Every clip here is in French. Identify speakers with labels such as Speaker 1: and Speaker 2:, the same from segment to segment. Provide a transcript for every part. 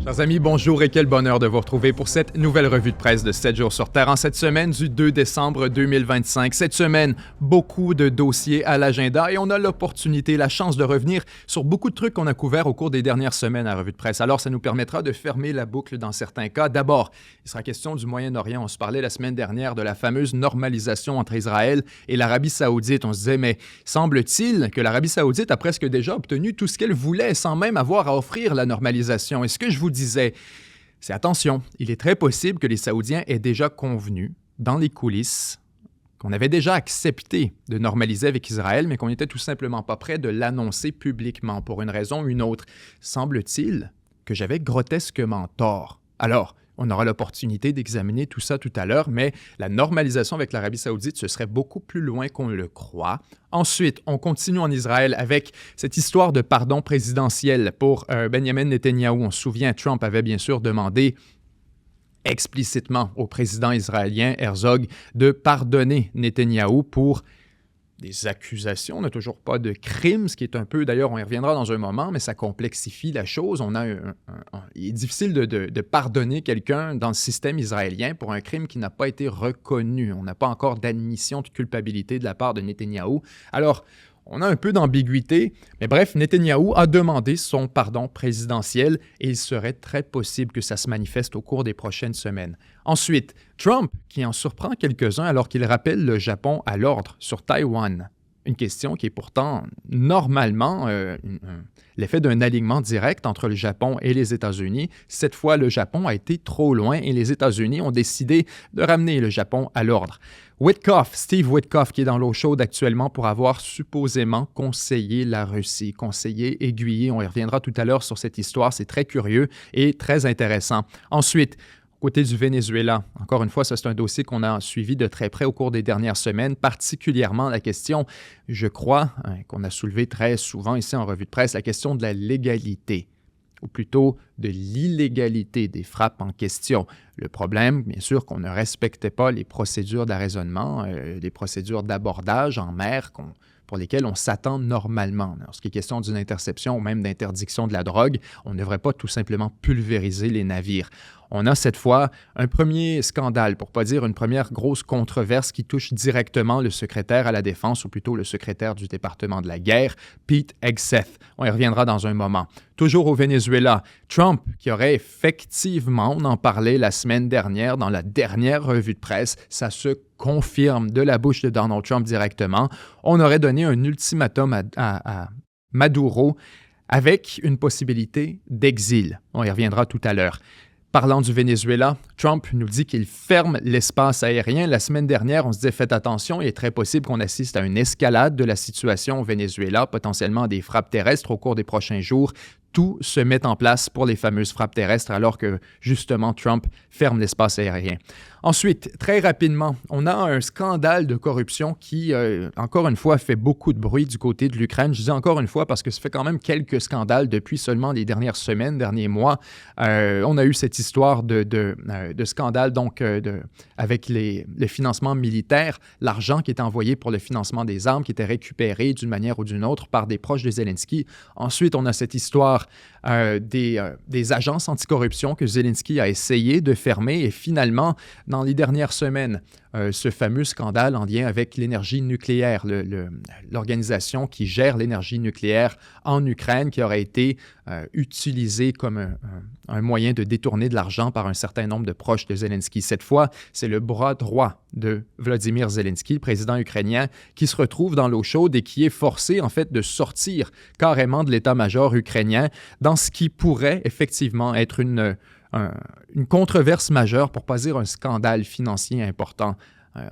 Speaker 1: Chers amis, bonjour et quel bonheur de vous retrouver pour cette nouvelle revue de presse de 7 jours sur Terre en cette semaine du 2 décembre 2025. Cette semaine, beaucoup de dossiers à l'agenda et on a l'opportunité, la chance de revenir sur beaucoup de trucs qu'on a couverts au cours des dernières semaines à revue de presse. Alors, ça nous permettra de fermer la boucle dans certains cas. D'abord, il sera question du Moyen-Orient. On se parlait la semaine dernière de la fameuse normalisation entre Israël et l'Arabie saoudite. On se disait, mais semble-t-il que l'Arabie saoudite a presque déjà obtenu tout ce qu'elle voulait sans même avoir à offrir la normalisation. Et ce que je vous disais, c'est attention, il est très possible que les Saoudiens aient déjà convenu dans les coulisses qu'on avait déjà accepté de normaliser avec Israël, mais qu'on n'était tout simplement pas prêt de l'annoncer publiquement pour une raison ou une autre. Semble-t-il que j'avais grotesquement tort. Alors, on aura l'opportunité d'examiner tout ça tout à l'heure, mais la normalisation avec l'Arabie saoudite, ce serait beaucoup plus loin qu'on le croit. Ensuite, on continue en Israël avec cette histoire de pardon présidentiel pour Benjamin Netanyahou. On se souvient, Trump avait bien sûr demandé explicitement au président israélien Herzog de pardonner Netanyahou pour des accusations. On n'a toujours pas de crime, ce qui est un peu, d'ailleurs, on y reviendra dans un moment, mais ça complexifie la chose. Il est difficile de pardonner quelqu'un dans le système israélien pour un crime qui n'a pas été reconnu. On n'a pas encore d'admission de culpabilité de la part de Netanyahou. Alors, on a un peu d'ambiguïté, mais bref, Netanyahou a demandé son pardon présidentiel et il serait très possible que ça se manifeste au cours des prochaines semaines. Ensuite, Trump, qui en surprend quelques-uns alors qu'il rappelle le Japon à l'ordre sur Taïwan. Une question qui est pourtant normalement l'effet d'un alignement direct entre le Japon et les États-Unis. Cette fois, le Japon a été trop loin et les États-Unis ont décidé de ramener le Japon à l'ordre. Steve Witkoff, qui est dans l'eau chaude actuellement pour avoir supposément conseillé la Russie, conseillé, aiguillé. On y reviendra tout à l'heure sur cette histoire. C'est très curieux et très intéressant. Ensuite, côté du Venezuela, encore une fois, ça c'est un dossier qu'on a suivi de très près au cours des dernières semaines, particulièrement la question, je crois, qu'on a soulevée très souvent ici en revue de presse, la question de la légalité, ou plutôt de l'illégalité des frappes en question. Le problème, bien sûr, qu'on ne respectait pas les procédures d'arraisonnement, les procédures d'abordage en mer pour lesquelles on s'attend normalement. Lorsqu'il est question d'une interception ou même d'interdiction de la drogue, on ne devrait pas tout simplement pulvériser les navires. On a cette fois un premier scandale, pour ne pas dire une première grosse controverse qui touche directement le secrétaire à la Défense, ou plutôt le secrétaire du département de la guerre, Pete Hegseth. On y reviendra dans un moment. Toujours au Venezuela, Trump, qui aurait effectivement, on en parlait la semaine dernière dans la dernière revue de presse, ça se confirme de la bouche de Donald Trump directement. On aurait donné un ultimatum à Maduro avec une possibilité d'exil. On y reviendra tout à l'heure. Parlant du Venezuela, Trump nous dit qu'il ferme l'espace aérien. La semaine dernière, on se disait « Faites attention, il est très possible qu'on assiste à une escalade de la situation au Venezuela, potentiellement des frappes terrestres au cours des prochains jours. » Tout se met en place pour les fameuses frappes terrestres alors que, justement, Trump ferme l'espace aérien. Ensuite, très rapidement, on a un scandale de corruption qui, encore une fois, fait beaucoup de bruit du côté de l'Ukraine. Je dis encore une fois parce que ça fait quand même quelques scandales depuis seulement les dernières semaines, derniers mois. On a eu cette histoire de scandale donc, avec le financement militaire, l'argent qui était envoyé pour le financement des armes qui était récupéré d'une manière ou d'une autre par des proches de Zelensky. Ensuite, on a cette histoire des agences anticorruption que Zelensky a essayé de fermer et finalement, dans les dernières semaines, ce fameux scandale en lien avec l'énergie nucléaire, l'organisation qui gère l'énergie nucléaire en Ukraine qui aurait été utilisée comme un moyen de détourner de l'argent par un certain nombre de proches de Zelensky. Cette fois, c'est le bras droit de Vladimir Zelensky, le président ukrainien, qui se retrouve dans l'eau chaude et qui est forcé, en fait, de sortir carrément de l'état-major ukrainien dans ce qui pourrait effectivement être une controverse majeure, pour ne pas dire un scandale financier important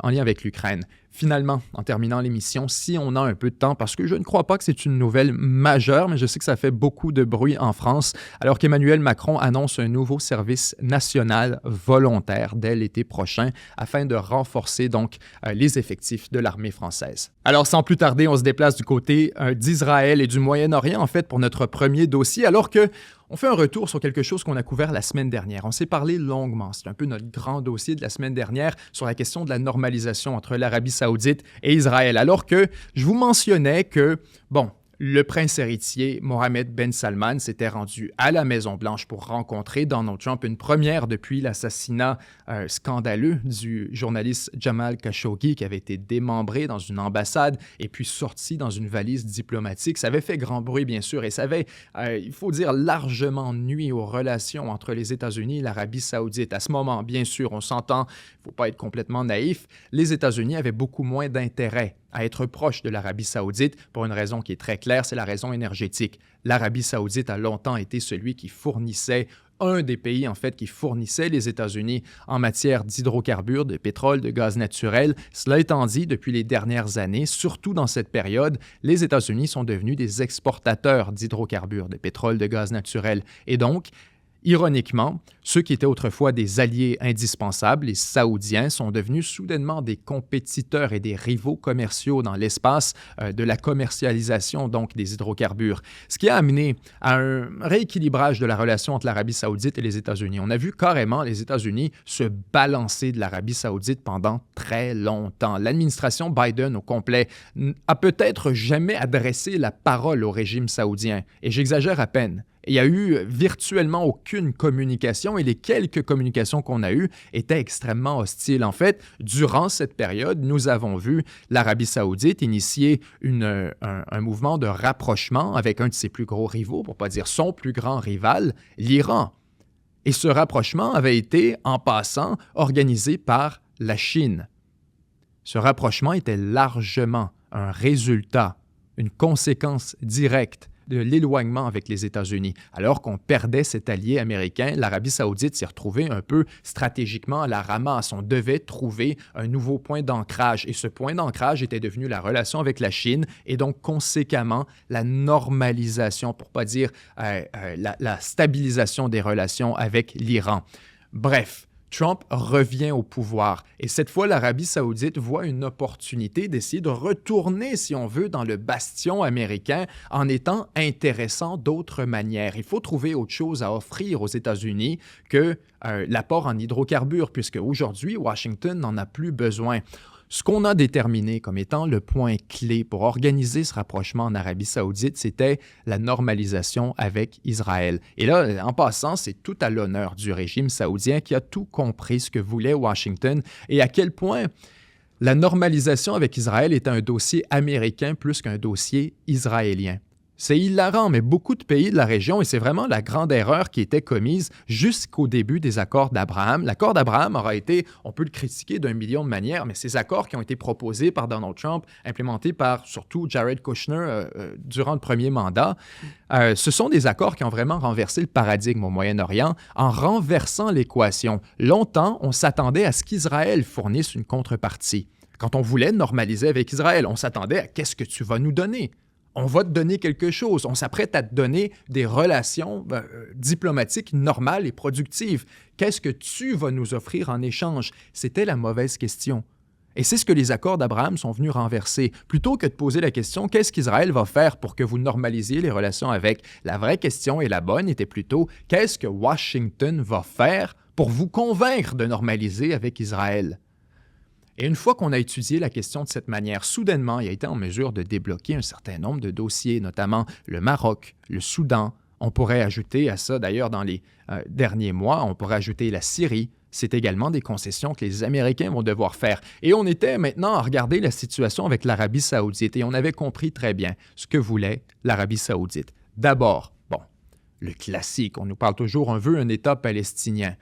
Speaker 1: en lien avec l'Ukraine. Finalement, en terminant l'émission, si on a un peu de temps, parce que je ne crois pas que c'est une nouvelle majeure, mais je sais que ça fait beaucoup de bruit en France, alors qu'Emmanuel Macron annonce un nouveau service national volontaire dès l'été prochain, afin de renforcer donc les effectifs de l'armée française. Alors, sans plus tarder, on se déplace du côté d'Israël et du Moyen-Orient, en fait, pour notre premier dossier, alors que on fait un retour sur quelque chose qu'on a couvert la semaine dernière. On s'est parlé longuement, c'est un peu notre grand dossier de la semaine dernière, sur la question de la normalisation entre l'Arabie saoudite et Israël. Alors que je vous mentionnais que, bon, Le prince héritier Mohammed Ben Salman s'était rendu à la Maison-Blanche pour rencontrer Donald Trump, une première depuis l'assassinat scandaleux du journaliste Jamal Khashoggi qui avait été démembré dans une ambassade et puis sorti dans une valise diplomatique. Ça avait fait grand bruit, bien sûr, et ça avait, il faut dire, largement nui aux relations entre les États-Unis et l'Arabie saoudite. À ce moment, bien sûr, on s'entend, il ne faut pas être complètement naïf, les États-Unis avaient beaucoup moins d'intérêt à être proche de l'Arabie saoudite pour une raison qui est très claire, c'est la raison énergétique. L'Arabie saoudite a longtemps été celui qui fournissait, un des pays en fait qui fournissait les États-Unis en matière d'hydrocarbures, de pétrole, de gaz naturel. Cela étant dit, depuis les dernières années, surtout dans cette période, les États-Unis sont devenus des exportateurs d'hydrocarbures, de pétrole, de gaz naturel. Et donc, ironiquement, ceux qui étaient autrefois des alliés indispensables, les Saoudiens, sont devenus soudainement des compétiteurs et des rivaux commerciaux dans l'espace de la commercialisation donc des hydrocarbures, ce qui a amené à un rééquilibrage de la relation entre l'Arabie saoudite et les États-Unis. On a vu carrément les États-Unis se balancer de l'Arabie saoudite pendant très longtemps. L'administration Biden au complet a peut-être jamais adressé la parole au régime saoudien, et j'exagère à peine. Il n'y a eu virtuellement aucune communication et les quelques communications qu'on a eues étaient extrêmement hostiles. En fait, durant cette période, nous avons vu l'Arabie saoudite initier un mouvement de rapprochement avec un de ses plus gros rivaux, pour ne pas dire son plus grand rival, l'Iran. Et ce rapprochement avait été, en passant, organisé par la Chine. Ce rapprochement était largement un résultat, une conséquence directe de l'éloignement avec les États-Unis. Alors qu'on perdait cet allié américain, l'Arabie saoudite s'est retrouvée un peu stratégiquement à la ramasse. On devait trouver un nouveau point d'ancrage et ce point d'ancrage était devenu la relation avec la Chine et donc conséquemment la normalisation, pour ne pas dire la stabilisation des relations avec l'Iran. Bref, Trump revient au pouvoir et cette fois, l'Arabie saoudite voit une opportunité d'essayer de retourner, si on veut, dans le bastion américain en étant intéressant d'autres manières. Il faut trouver autre chose à offrir aux États-Unis que l'apport en hydrocarbures, puisque aujourd'hui, Washington n'en a plus besoin. Ce qu'on a déterminé comme étant le point clé pour organiser ce rapprochement en Arabie saoudite, c'était la normalisation avec Israël. Et là, en passant, c'est tout à l'honneur du régime saoudien qui a tout compris ce que voulait Washington et à quel point la normalisation avec Israël est un dossier américain plus qu'un dossier israélien. C'est hilarant, mais beaucoup de pays de la région, et c'est vraiment la grande erreur qui était commise jusqu'au début des accords d'Abraham. L'accord d'Abraham aura été, on peut le critiquer d'un million de manières, mais ces accords qui ont été proposés par Donald Trump, implémentés par surtout Jared Kushner durant le premier mandat, ce sont des accords qui ont vraiment renversé le paradigme au Moyen-Orient en renversant l'équation. Longtemps, on s'attendait à ce qu'Israël fournisse une contrepartie. Quand on voulait normaliser avec Israël, on s'attendait à « qu'est-ce que tu vas nous donner ?» On va te donner quelque chose. On s'apprête à te donner des relations diplomatiques normales et productives. Qu'est-ce que tu vas nous offrir en échange? C'était la mauvaise question. Et c'est ce que les accords d'Abraham sont venus renverser. Plutôt que de poser la question « qu'est-ce qu'Israël va faire pour que vous normalisiez les relations avec ?» La vraie question et la bonne était plutôt « qu'est-ce que Washington va faire pour vous convaincre de normaliser avec Israël ?» Et une fois qu'on a étudié la question de cette manière, soudainement, il a été en mesure de débloquer un certain nombre de dossiers, notamment le Maroc, le Soudan. On pourrait ajouter à ça, d'ailleurs, dans les derniers mois, on pourrait ajouter la Syrie. C'est également des concessions que les Américains vont devoir faire. Et on était maintenant à regarder la situation avec l'Arabie saoudite et on avait compris très bien ce que voulait l'Arabie saoudite. D'abord, le classique, on nous parle toujours, on veut un État palestinien.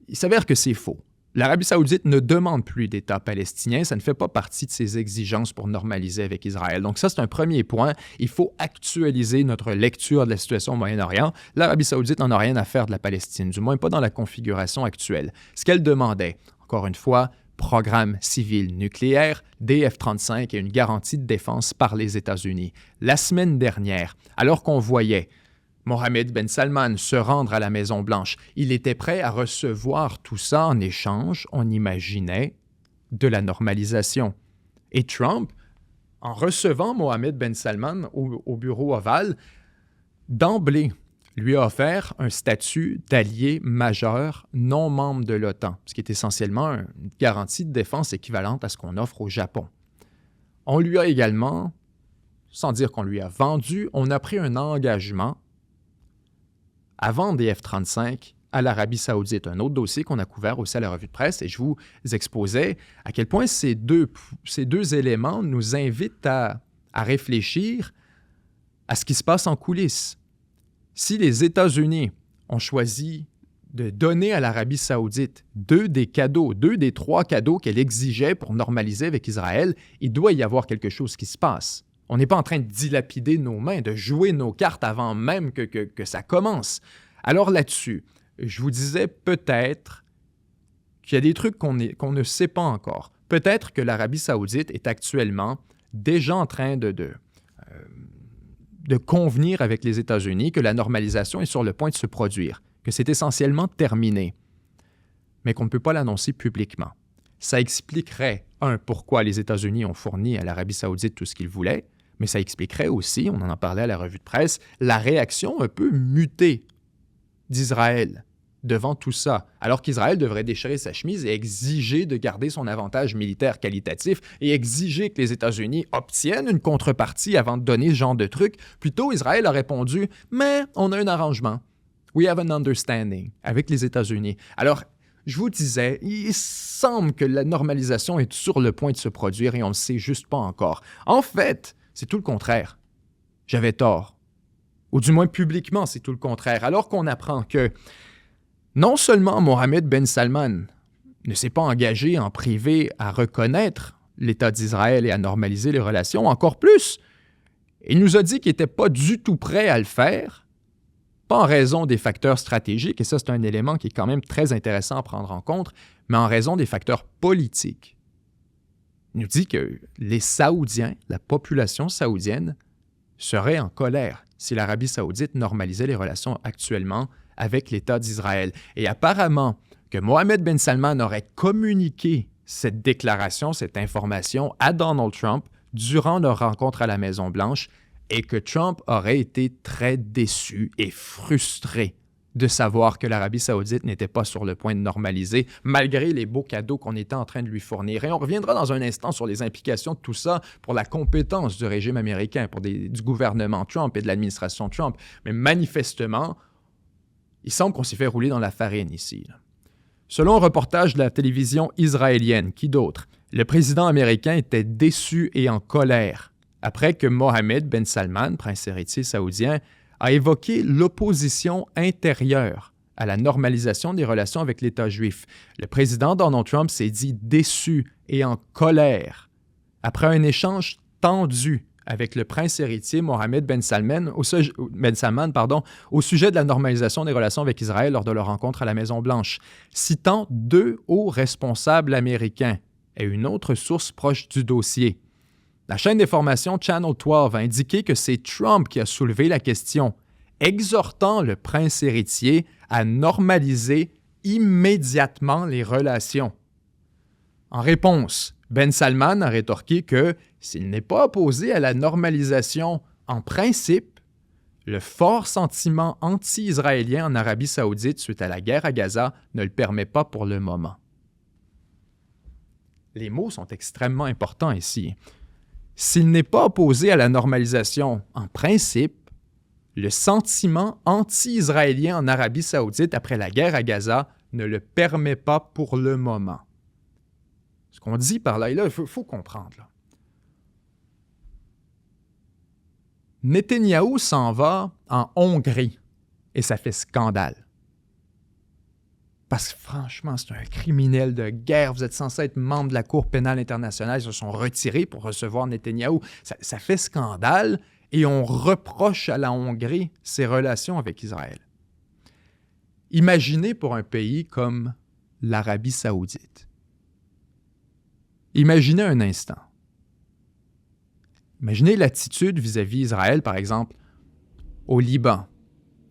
Speaker 1: Il s'avère que c'est faux. L'Arabie saoudite ne demande plus d'État palestinien, ça ne fait pas partie de ses exigences pour normaliser avec Israël. Donc ça, c'est un premier point. Il faut actualiser notre lecture de la situation au Moyen-Orient. L'Arabie saoudite n'en a rien à faire de la Palestine, du moins pas dans la configuration actuelle. Ce qu'elle demandait, encore une fois, programme civil nucléaire, des F-35 et une garantie de défense par les États-Unis. La semaine dernière, alors qu'on voyait Mohammed Ben Salman se rendre à la Maison-Blanche, il était prêt à recevoir tout ça en échange, on imaginait, de la normalisation. Et Trump, en recevant Mohammed Ben Salman au bureau ovale, d'emblée, lui a offert un statut d'allié majeur non membre de l'OTAN, ce qui est essentiellement une garantie de défense équivalente à ce qu'on offre au Japon. On lui a également sans dire qu'on lui a vendu, on a pris un engagement à vendre des F-35 à l'Arabie saoudite. Un autre dossier qu'on a couvert aussi à la revue de presse, et je vous exposais à quel point ces deux éléments nous invitent à réfléchir à ce qui se passe en coulisses. Si les États-Unis ont choisi de donner à l'Arabie saoudite deux des 3 cadeaux qu'elle exigeait pour normaliser avec Israël, il doit y avoir quelque chose qui se passe. On n'est pas en train de dilapider nos mains, de jouer nos cartes avant même que ça commence. Alors là-dessus, je vous disais peut-être qu'il y a des trucs qu'on ne sait pas encore. Peut-être que l'Arabie saoudite est actuellement déjà en train de convenir avec les États-Unis que la normalisation est sur le point de se produire, que c'est essentiellement terminé, mais qu'on ne peut pas l'annoncer publiquement. Ça expliquerait, pourquoi les États-Unis ont fourni à l'Arabie saoudite tout ce qu'ils voulaient, mais ça expliquerait aussi, on en parlait à la revue de presse, la réaction un peu mutée d'Israël devant tout ça, alors qu'Israël devrait déchirer sa chemise et exiger de garder son avantage militaire qualitatif et exiger que les États-Unis obtiennent une contrepartie avant de donner ce genre de truc. Plutôt, Israël a répondu « Mais on a un arrangement. We have an understanding » avec les États-Unis. Alors, je vous disais, il semble que la normalisation est sur le point de se produire et on ne le sait juste pas encore. En fait, c'est tout le contraire. J'avais tort. Ou du moins publiquement, c'est tout le contraire. Alors qu'on apprend que non seulement Mohammed Ben Salman ne s'est pas engagé en privé à reconnaître l'État d'Israël et à normaliser les relations, encore plus, il nous a dit qu'il n'était pas du tout prêt à le faire, pas en raison des facteurs stratégiques, et ça c'est un élément qui est quand même très intéressant à prendre en compte, mais en raison des facteurs politiques. Il nous dit que les Saoudiens, la population saoudienne, serait en colère si l'Arabie saoudite normalisait les relations actuellement avec l'État d'Israël. Et apparemment que Mohammed Ben Salman aurait communiqué cette déclaration, cette information à Donald Trump durant leur rencontre à la Maison-Blanche et que Trump aurait été très déçu et frustré de savoir que l'Arabie saoudite n'était pas sur le point de normaliser, malgré les beaux cadeaux qu'on était en train de lui fournir. Et on reviendra dans un instant sur les implications de tout ça pour la compétence du régime américain, du gouvernement Trump et de l'administration Trump. Mais manifestement, il semble qu'on s'est fait rouler dans la farine ici. Selon un reportage de la télévision israélienne, qui d'autre, le président américain était déçu et en colère après que Mohammed Ben Salman, prince héritier saoudien, a évoqué l'opposition intérieure à la normalisation des relations avec l'État juif. Le président Donald Trump s'est dit déçu et en colère après un échange tendu avec le prince héritier Mohammed Ben Salman au sujet de la normalisation des relations avec Israël lors de leur rencontre à la Maison-Blanche, citant 2 hauts responsables américains et une autre source proche du dossier. La chaîne d'information Channel 12 a indiqué que c'est Trump qui a soulevé la question, exhortant le prince héritier à normaliser immédiatement les relations. En réponse, Ben Salman a rétorqué que s'il n'est pas opposé à la normalisation en principe, le fort sentiment anti-israélien en Arabie saoudite suite à la guerre à Gaza ne le permet pas pour le moment. Les mots sont extrêmement importants ici. S'il n'est pas opposé à la normalisation en principe, le sentiment anti-israélien en Arabie saoudite après la guerre à Gaza ne le permet pas pour le moment. Ce qu'on dit par là, et là, il faut comprendre. Là. Netanyahou s'en va en Hongrie et ça fait scandale. Parce que franchement, c'est un criminel de guerre. Vous êtes censé être membre de la Cour pénale internationale. Ils se sont retirés pour recevoir Netanyahou. Ça fait scandale et on reproche à la Hongrie ses relations avec Israël. Imaginez pour un pays comme l'Arabie saoudite. Imaginez un instant. Imaginez l'attitude vis-à-vis d'Israël, par exemple, au Liban.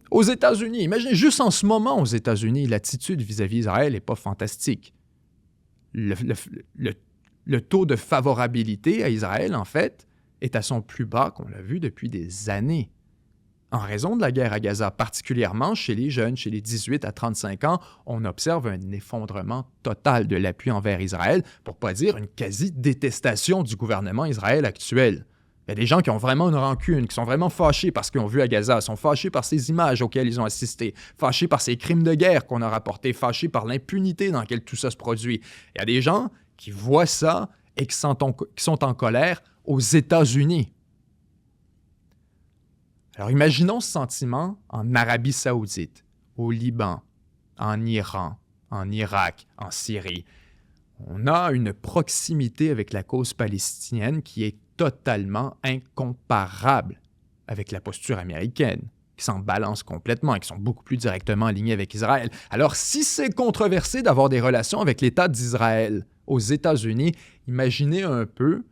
Speaker 1: Aux États-Unis, imaginez juste en ce moment aux États-Unis, l'attitude vis-à-vis d'Israël n'est pas fantastique. Le taux de favorabilité à Israël, en fait, est à son plus bas qu'on l'a vu depuis des années. En raison de la guerre à Gaza, particulièrement chez les jeunes, chez les 18 à 35 ans, on observe un effondrement total de l'appui envers Israël, pour ne pas dire une quasi-détestation du gouvernement Israël actuel. Il y a des gens qui ont vraiment une rancune, qui sont vraiment fâchés par ce qu'ils ont vu à Gaza, sont fâchés par ces images auxquelles ils ont assisté, fâchés par ces crimes de guerre qu'on a rapportés, fâchés par l'impunité dans laquelle tout ça se produit. Il y a des gens qui voient ça et qui sont en colère aux États-Unis. Alors imaginons ce sentiment en Arabie Saoudite, au Liban, en Iran, en Irak, en Syrie. On a une proximité avec la cause palestinienne qui est totalement incomparable avec la posture américaine, qui s'en balance complètement et qui sont beaucoup plus directement alignés avec Israël. Alors, si c'est controversé d'avoir des relations avec l'État d'Israël aux États-Unis, imaginez un peu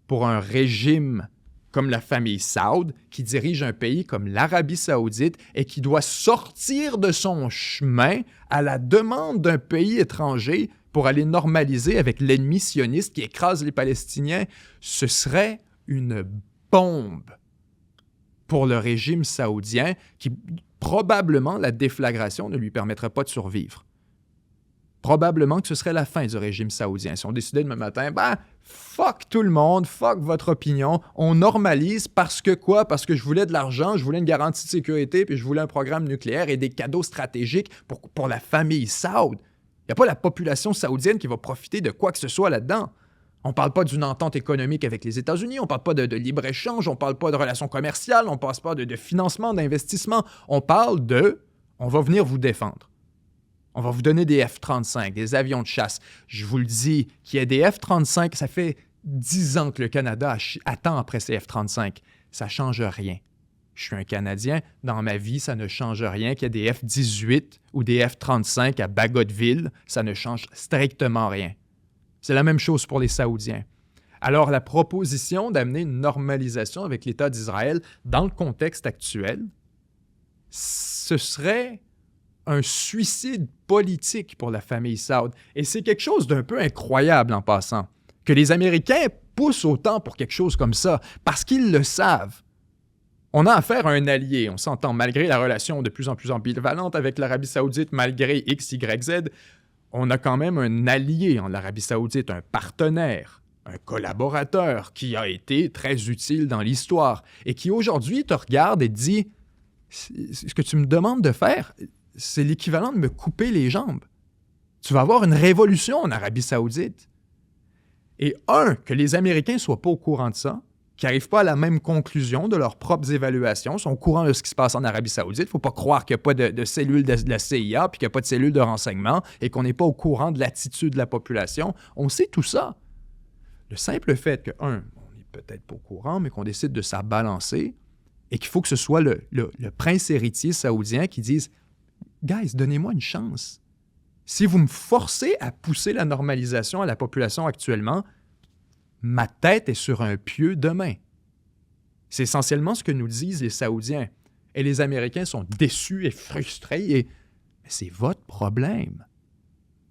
Speaker 1: pour un régime comme la famille Saoud, qui dirige un pays comme l'Arabie Saoudite et qui doit sortir de son chemin à la demande d'un pays étranger pour aller normaliser avec l'ennemi sioniste qui écrase les Palestiniens, ce serait une bombe pour le régime saoudien qui, probablement, la déflagration ne lui permettrait pas de survivre. Probablement que ce serait la fin du régime saoudien. Si on décidait demain matin, fuck tout le monde, fuck votre opinion, on normalise parce que quoi? Parce que je voulais de l'argent, je voulais une garantie de sécurité, puis je voulais un programme nucléaire et des cadeaux stratégiques pour la famille Saoud. Il n'y a pas la population saoudienne qui va profiter de quoi que ce soit là-dedans. On ne parle pas d'une entente économique avec les États-Unis, on ne parle pas de libre-échange, on ne parle pas de relations commerciales, on ne parle pas de financement, d'investissement. On parle on va venir vous défendre. On va vous donner des F-35, des avions de chasse. Je vous le dis, qu'il y ait des F-35, ça fait 10 ans que le Canada attend après ces F-35. Ça ne change rien. Je suis un Canadien, dans ma vie, ça ne change rien qu'il y ait des F-18 ou des F-35 à Bagotville, ça ne change strictement rien. C'est la même chose pour les Saoudiens. Alors, la proposition d'amener une normalisation avec l'État d'Israël dans le contexte actuel, ce serait un suicide politique pour la famille Saoud. Et c'est quelque chose d'un peu incroyable en passant, que les Américains poussent autant pour quelque chose comme ça, parce qu'ils le savent. On a affaire à un allié, on s'entend, malgré la relation de plus en plus ambivalente avec l'Arabie Saoudite, malgré X, Y, Z, on a quand même un allié en l'Arabie Saoudite, un partenaire, un collaborateur qui a été très utile dans l'histoire et qui aujourd'hui te regarde et te dit « Ce que tu me demandes de faire, c'est l'équivalent de me couper les jambes. Tu vas avoir une révolution en Arabie Saoudite. » Et que les Américains ne soient pas au courant de ça, qui n'arrivent pas à la même conclusion de leurs propres évaluations, sont au courant de ce qui se passe en Arabie Saoudite. Il ne faut pas croire qu'il n'y a pas de cellule de la CIA, puis qu'il n'y a pas de cellule de renseignement, et qu'on n'est pas au courant de l'attitude de la population. On sait tout ça. Le simple fait que, on n'est peut-être pas au courant, mais qu'on décide de s'abalancer, et qu'il faut que ce soit le prince héritier saoudien qui dise « Guys, donnez-moi une chance. Si vous me forcez à pousser la normalisation à la population actuellement, ma tête est sur un pieu demain. » C'est essentiellement ce que nous disent les Saoudiens. Et les Américains sont déçus et frustrés. Mais c'est votre problème.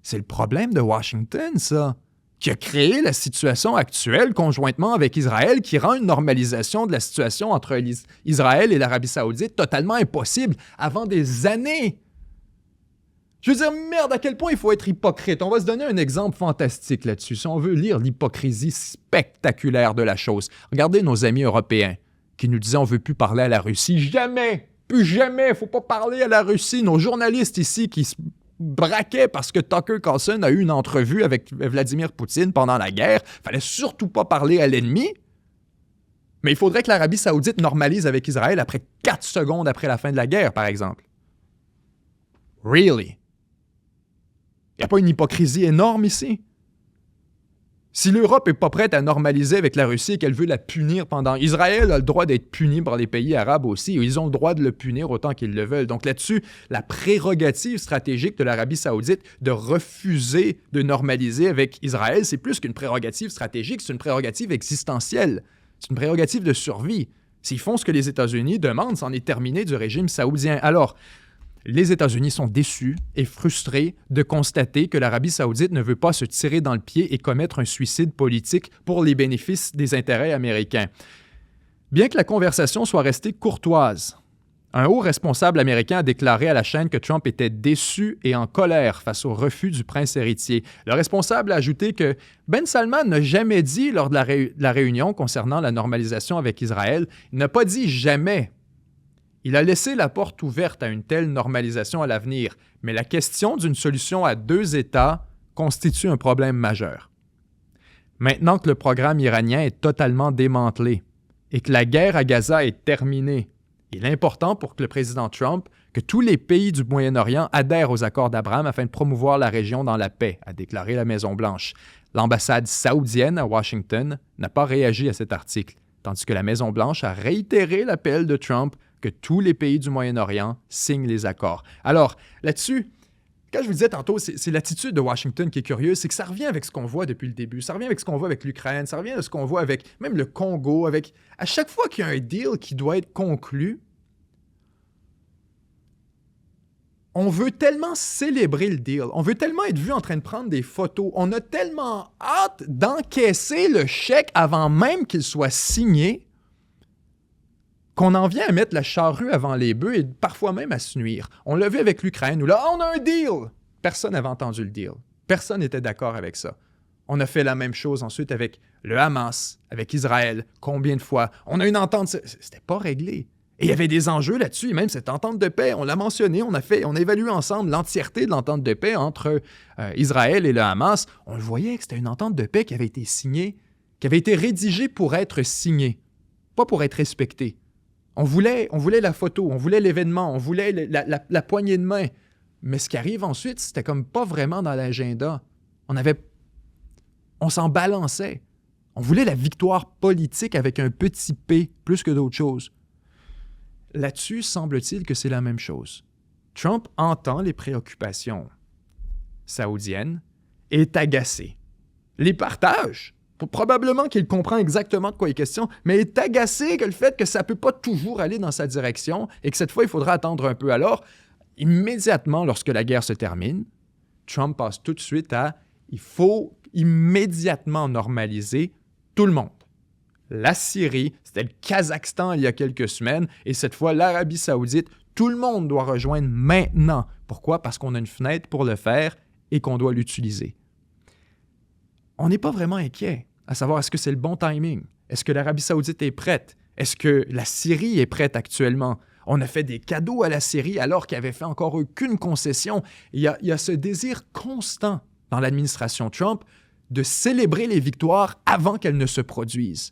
Speaker 1: C'est le problème de Washington, ça, qui a créé la situation actuelle conjointement avec Israël, qui rend une normalisation de la situation entre Israël et l'Arabie Saoudite totalement impossible avant des années. Je veux dire, merde, à quel point il faut être hypocrite. On va se donner un exemple fantastique là-dessus, si on veut lire l'hypocrisie spectaculaire de la chose. Regardez nos amis européens qui nous disaient on ne veut plus parler à la Russie. Jamais! Plus jamais! Il ne faut pas parler à la Russie. Nos journalistes ici qui se braquaient parce que Tucker Carlson a eu une entrevue avec Vladimir Poutine pendant la guerre. Il ne fallait surtout pas parler à l'ennemi. Mais il faudrait que l'Arabie Saoudite normalise avec Israël après 4 secondes après la fin de la guerre, par exemple. Really? Il n'y a pas une hypocrisie énorme ici? Si l'Europe n'est pas prête à normaliser avec la Russie et qu'elle veut la punir pendant... Israël a le droit d'être puni par les pays arabes aussi. Ils ont le droit de le punir autant qu'ils le veulent. Donc là-dessus, la prérogative stratégique de l'Arabie Saoudite de refuser de normaliser avec Israël, c'est plus qu'une prérogative stratégique, c'est une prérogative existentielle. C'est une prérogative de survie. S'ils font ce que les États-Unis demandent, c'en est terminé du régime saoudien. Alors, les États-Unis sont déçus et frustrés de constater que l'Arabie Saoudite ne veut pas se tirer dans le pied et commettre un suicide politique pour les bénéfices des intérêts américains. Bien que la conversation soit restée courtoise Un haut responsable américain a déclaré à la chaîne que Trump était déçu et en colère face au refus du prince héritier. Le responsable a ajouté que Ben Salman n'a jamais dit lors de la réunion concernant la normalisation avec Israël, il n'a pas dit jamais. Il a laissé la porte ouverte à une telle normalisation à l'avenir, mais la question d'une solution à 2 États constitue un problème majeur. Maintenant que le programme iranien est totalement démantelé et que la guerre à Gaza est terminée, il est important pour que le président Trump, que tous les pays du Moyen-Orient adhèrent aux accords d'Abraham afin de promouvoir la région dans la paix, a déclaré la Maison-Blanche. L'ambassade saoudienne à Washington n'a pas réagi à cet article, tandis que la Maison-Blanche a réitéré l'appel de Trump que tous les pays du Moyen-Orient signent les accords. Alors, là-dessus, quand je vous disais tantôt, c'est l'attitude de Washington qui est curieuse, c'est que ça revient avec ce qu'on voit depuis le début, ça revient avec ce qu'on voit avec l'Ukraine, ça revient avec ce qu'on voit avec même le Congo, avec à chaque fois qu'il y a un deal qui doit être conclu, on veut tellement célébrer le deal, on veut tellement être vu en train de prendre des photos, on a tellement hâte d'encaisser le chèque avant même qu'il soit signé, qu'on en vient à mettre la charrue avant les bœufs et parfois même à se nuire. On l'a vu avec l'Ukraine, où là, on a un deal! Personne n'avait entendu le deal. Personne n'était d'accord avec ça. On a fait la même chose ensuite avec le Hamas, avec Israël. Combien de fois? On a une entente, c'était pas réglé. Et il y avait des enjeux là-dessus, et même cette entente de paix, on l'a mentionné, on a évalué ensemble l'entièreté de l'entente de paix entre Israël et le Hamas. On le voyait que c'était une entente de paix qui avait été signée, qui avait été rédigée pour être signée, pas pour être respectée. On voulait la photo, on voulait l'événement, on voulait la poignée de main. Mais ce qui arrive ensuite, c'était comme pas vraiment dans l'agenda. On s'en balançait. On voulait la victoire politique avec un petit P plus que d'autres choses. Là-dessus, semble-t-il que c'est la même chose. Trump entend les préoccupations saoudiennes et est agacé. Les partage. Probablement qu'il comprend exactement de quoi il est question, mais est agacé que le fait que ça ne peut pas toujours aller dans sa direction et que cette fois, il faudra attendre un peu. Alors, immédiatement, lorsque la guerre se termine, Trump passe tout de suite à « il faut immédiatement normaliser tout le monde ». La Syrie, c'était le Kazakhstan il y a quelques semaines, et cette fois, l'Arabie saoudite, tout le monde doit rejoindre maintenant. Pourquoi? Parce qu'on a une fenêtre pour le faire et qu'on doit l'utiliser. On n'est pas vraiment inquiet à savoir est-ce que c'est le bon timing? Est-ce que l'Arabie saoudite est prête? Est-ce que la Syrie est prête actuellement? On a fait des cadeaux à la Syrie alors qu'il n'avait fait encore aucune concession. Il y a ce désir constant dans l'administration Trump de célébrer les victoires avant qu'elles ne se produisent.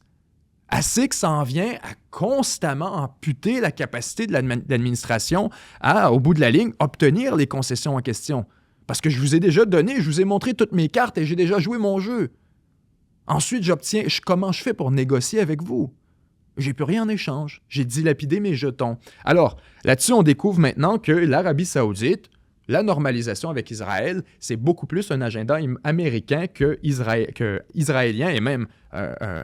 Speaker 1: Assez que ça en vient à constamment amputer la capacité de l'administration à, au bout de la ligne, obtenir les concessions en question. Parce que je vous ai déjà donné, je vous ai montré toutes mes cartes et j'ai déjà joué mon jeu. Ensuite, comment je fais pour négocier avec vous? J'ai plus rien en échange. J'ai dilapidé mes jetons. Alors, là-dessus, on découvre maintenant que l'Arabie saoudite, la normalisation avec Israël, c'est beaucoup plus un agenda américain que israélien et même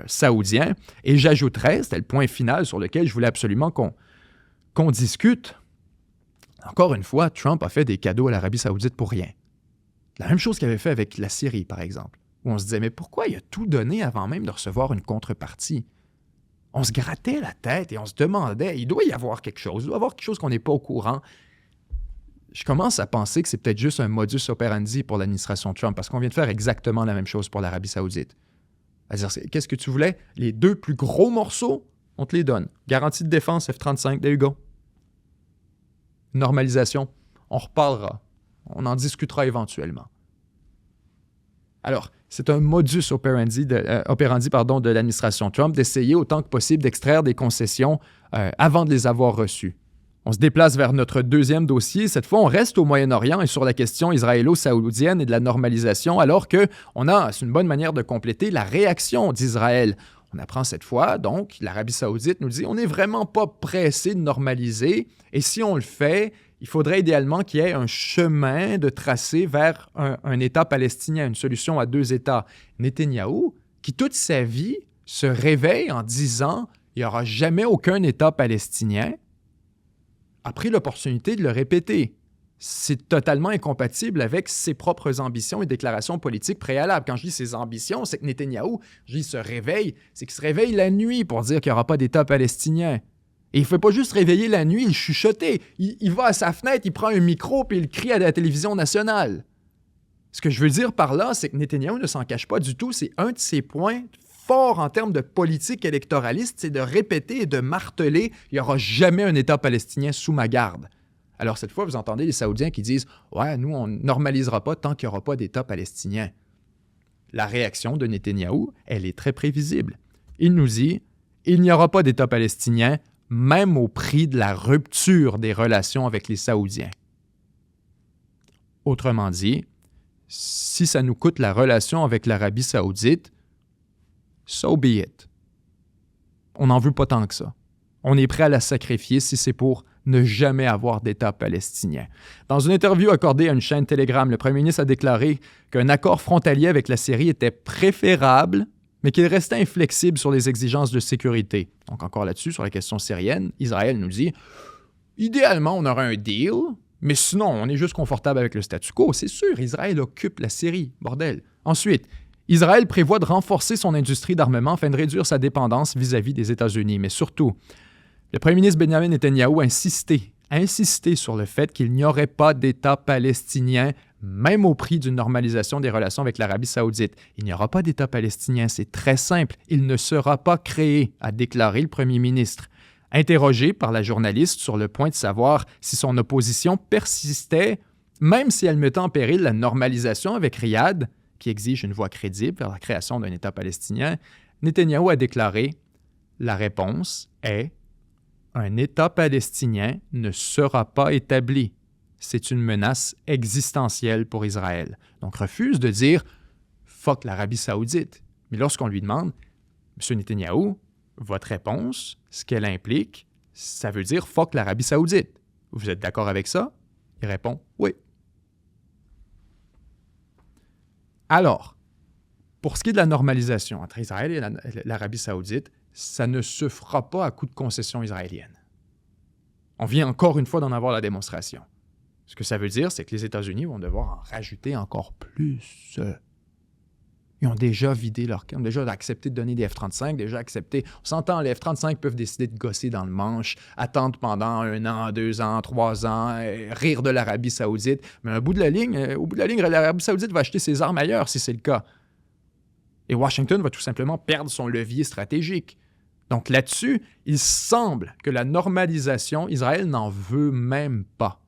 Speaker 1: saoudien. Et j'ajouterais, c'était le point final sur lequel je voulais absolument qu'on discute. Encore une fois, Trump a fait des cadeaux à l'Arabie saoudite pour rien. La même chose qu'il avait fait avec la Syrie, par exemple, où on se disait, mais pourquoi il a tout donné avant même de recevoir une contrepartie? On se grattait la tête et on se demandait, il doit y avoir quelque chose, il doit y avoir quelque chose qu'on n'est pas au courant. Je commence à penser que c'est peut-être juste un modus operandi pour l'administration Trump, parce qu'on vient de faire exactement la même chose pour l'Arabie saoudite. C'est-à-dire, qu'est-ce que tu voulais? Les 2 plus gros morceaux, on te les donne. Garantie de défense F-35, there you go. Normalisation, on reparlera. On en discutera éventuellement. Alors, c'est un modus operandi de l'administration Trump d'essayer autant que possible d'extraire des concessions avant de les avoir reçues. On se déplace vers notre deuxième dossier. Cette fois, on reste au Moyen-Orient et sur la question israélo-saoudienne et de la normalisation, alors qu'on a, c'est une bonne manière de compléter, la réaction d'Israël. On apprend cette fois, donc, l'Arabie saoudite nous dit on n'est vraiment pas pressé de normaliser et si on le fait, il faudrait idéalement qu'il y ait un chemin de tracé vers un État palestinien, une solution à 2 États. Netanyahou, qui toute sa vie se réveille en disant il n'y aura jamais aucun État palestinien, a pris l'opportunité de le répéter. C'est totalement incompatible avec ses propres ambitions et déclarations politiques préalables. Quand je dis ses ambitions, c'est que Netanyahou, je dis se réveille, c'est qu'il se réveille la nuit pour dire qu'il n'y aura pas d'État palestinien. Et il ne fait pas juste réveiller la nuit, il chuchotait. Il va à sa fenêtre, il prend un micro puis il crie à la télévision nationale. Ce que je veux dire par là, c'est que Netanyahou ne s'en cache pas du tout. C'est un de ses points forts en termes de politique électoraliste, c'est de répéter et de marteler « il n'y aura jamais un État palestinien sous ma garde ». Alors cette fois, vous entendez les Saoudiens qui disent « ouais, nous, on ne normalisera pas tant qu'il n'y aura pas d'État palestinien ». La réaction de Netanyahou, elle est très prévisible. Il nous dit « il n'y aura pas d'État palestinien, même au prix de la rupture des relations avec les Saoudiens ». Autrement dit, si ça nous coûte la relation avec l'Arabie saoudite, so be it. On n'en veut pas tant que ça. On est prêt à la sacrifier si c'est pour ne jamais avoir d'État palestinien. Dans une interview accordée à une chaîne Telegram, le premier ministre a déclaré qu'un accord frontalier avec la Syrie était préférable, mais qu'il restait inflexible sur les exigences de sécurité. Donc encore là-dessus, sur la question syrienne, Israël nous dit « idéalement, on aurait un deal, mais sinon, on est juste confortable avec le statu quo. C'est sûr, Israël occupe la Syrie, bordel. » Ensuite, Israël prévoit de renforcer son industrie d'armement afin de réduire sa dépendance vis-à-vis des États-Unis. Mais surtout, le premier ministre Benjamin Netanyahou a insisté sur le fait qu'il n'y aurait pas d'État palestinien, même au prix d'une normalisation des relations avec l'Arabie saoudite. Il n'y aura pas d'État palestinien, c'est très simple. Il ne sera pas créé, a déclaré le premier ministre. Interrogé par la journaliste sur le point de savoir si son opposition persistait, même si elle mettait en péril la normalisation avec Riyad, qui exige une voie crédible vers la création d'un État palestinien, Netanyahou a déclaré « La réponse est « Un État palestinien ne sera pas établi. C'est une menace existentielle pour Israël. » Donc refuse de dire « Fuck l'Arabie saoudite ». Mais lorsqu'on lui demande « M. Netanyahou, votre réponse, ce qu'elle implique, ça veut dire « fuck l'Arabie saoudite ». Vous êtes d'accord avec ça? Il répond « Oui ». Alors, pour ce qui est de la normalisation entre Israël et l'Arabie saoudite, ça ne se fera pas à coup de concessions israéliennes. On vient encore une fois d'en avoir la démonstration. Ce que ça veut dire, c'est que les États-Unis vont devoir en rajouter encore plus. Ils ont déjà vidé leur camp, déjà accepté de donner des F-35, déjà accepté. On s'entend, les F-35 peuvent décider de gosser dans le manche, attendre pendant 1 an, 2 ans, 3 ans, rire de l'Arabie saoudite. Mais au bout de la ligne, l'Arabie saoudite va acheter ses armes ailleurs si c'est le cas. Et Washington va tout simplement perdre son levier stratégique. Donc là-dessus, il semble que la normalisation, Israël n'en veut même pas,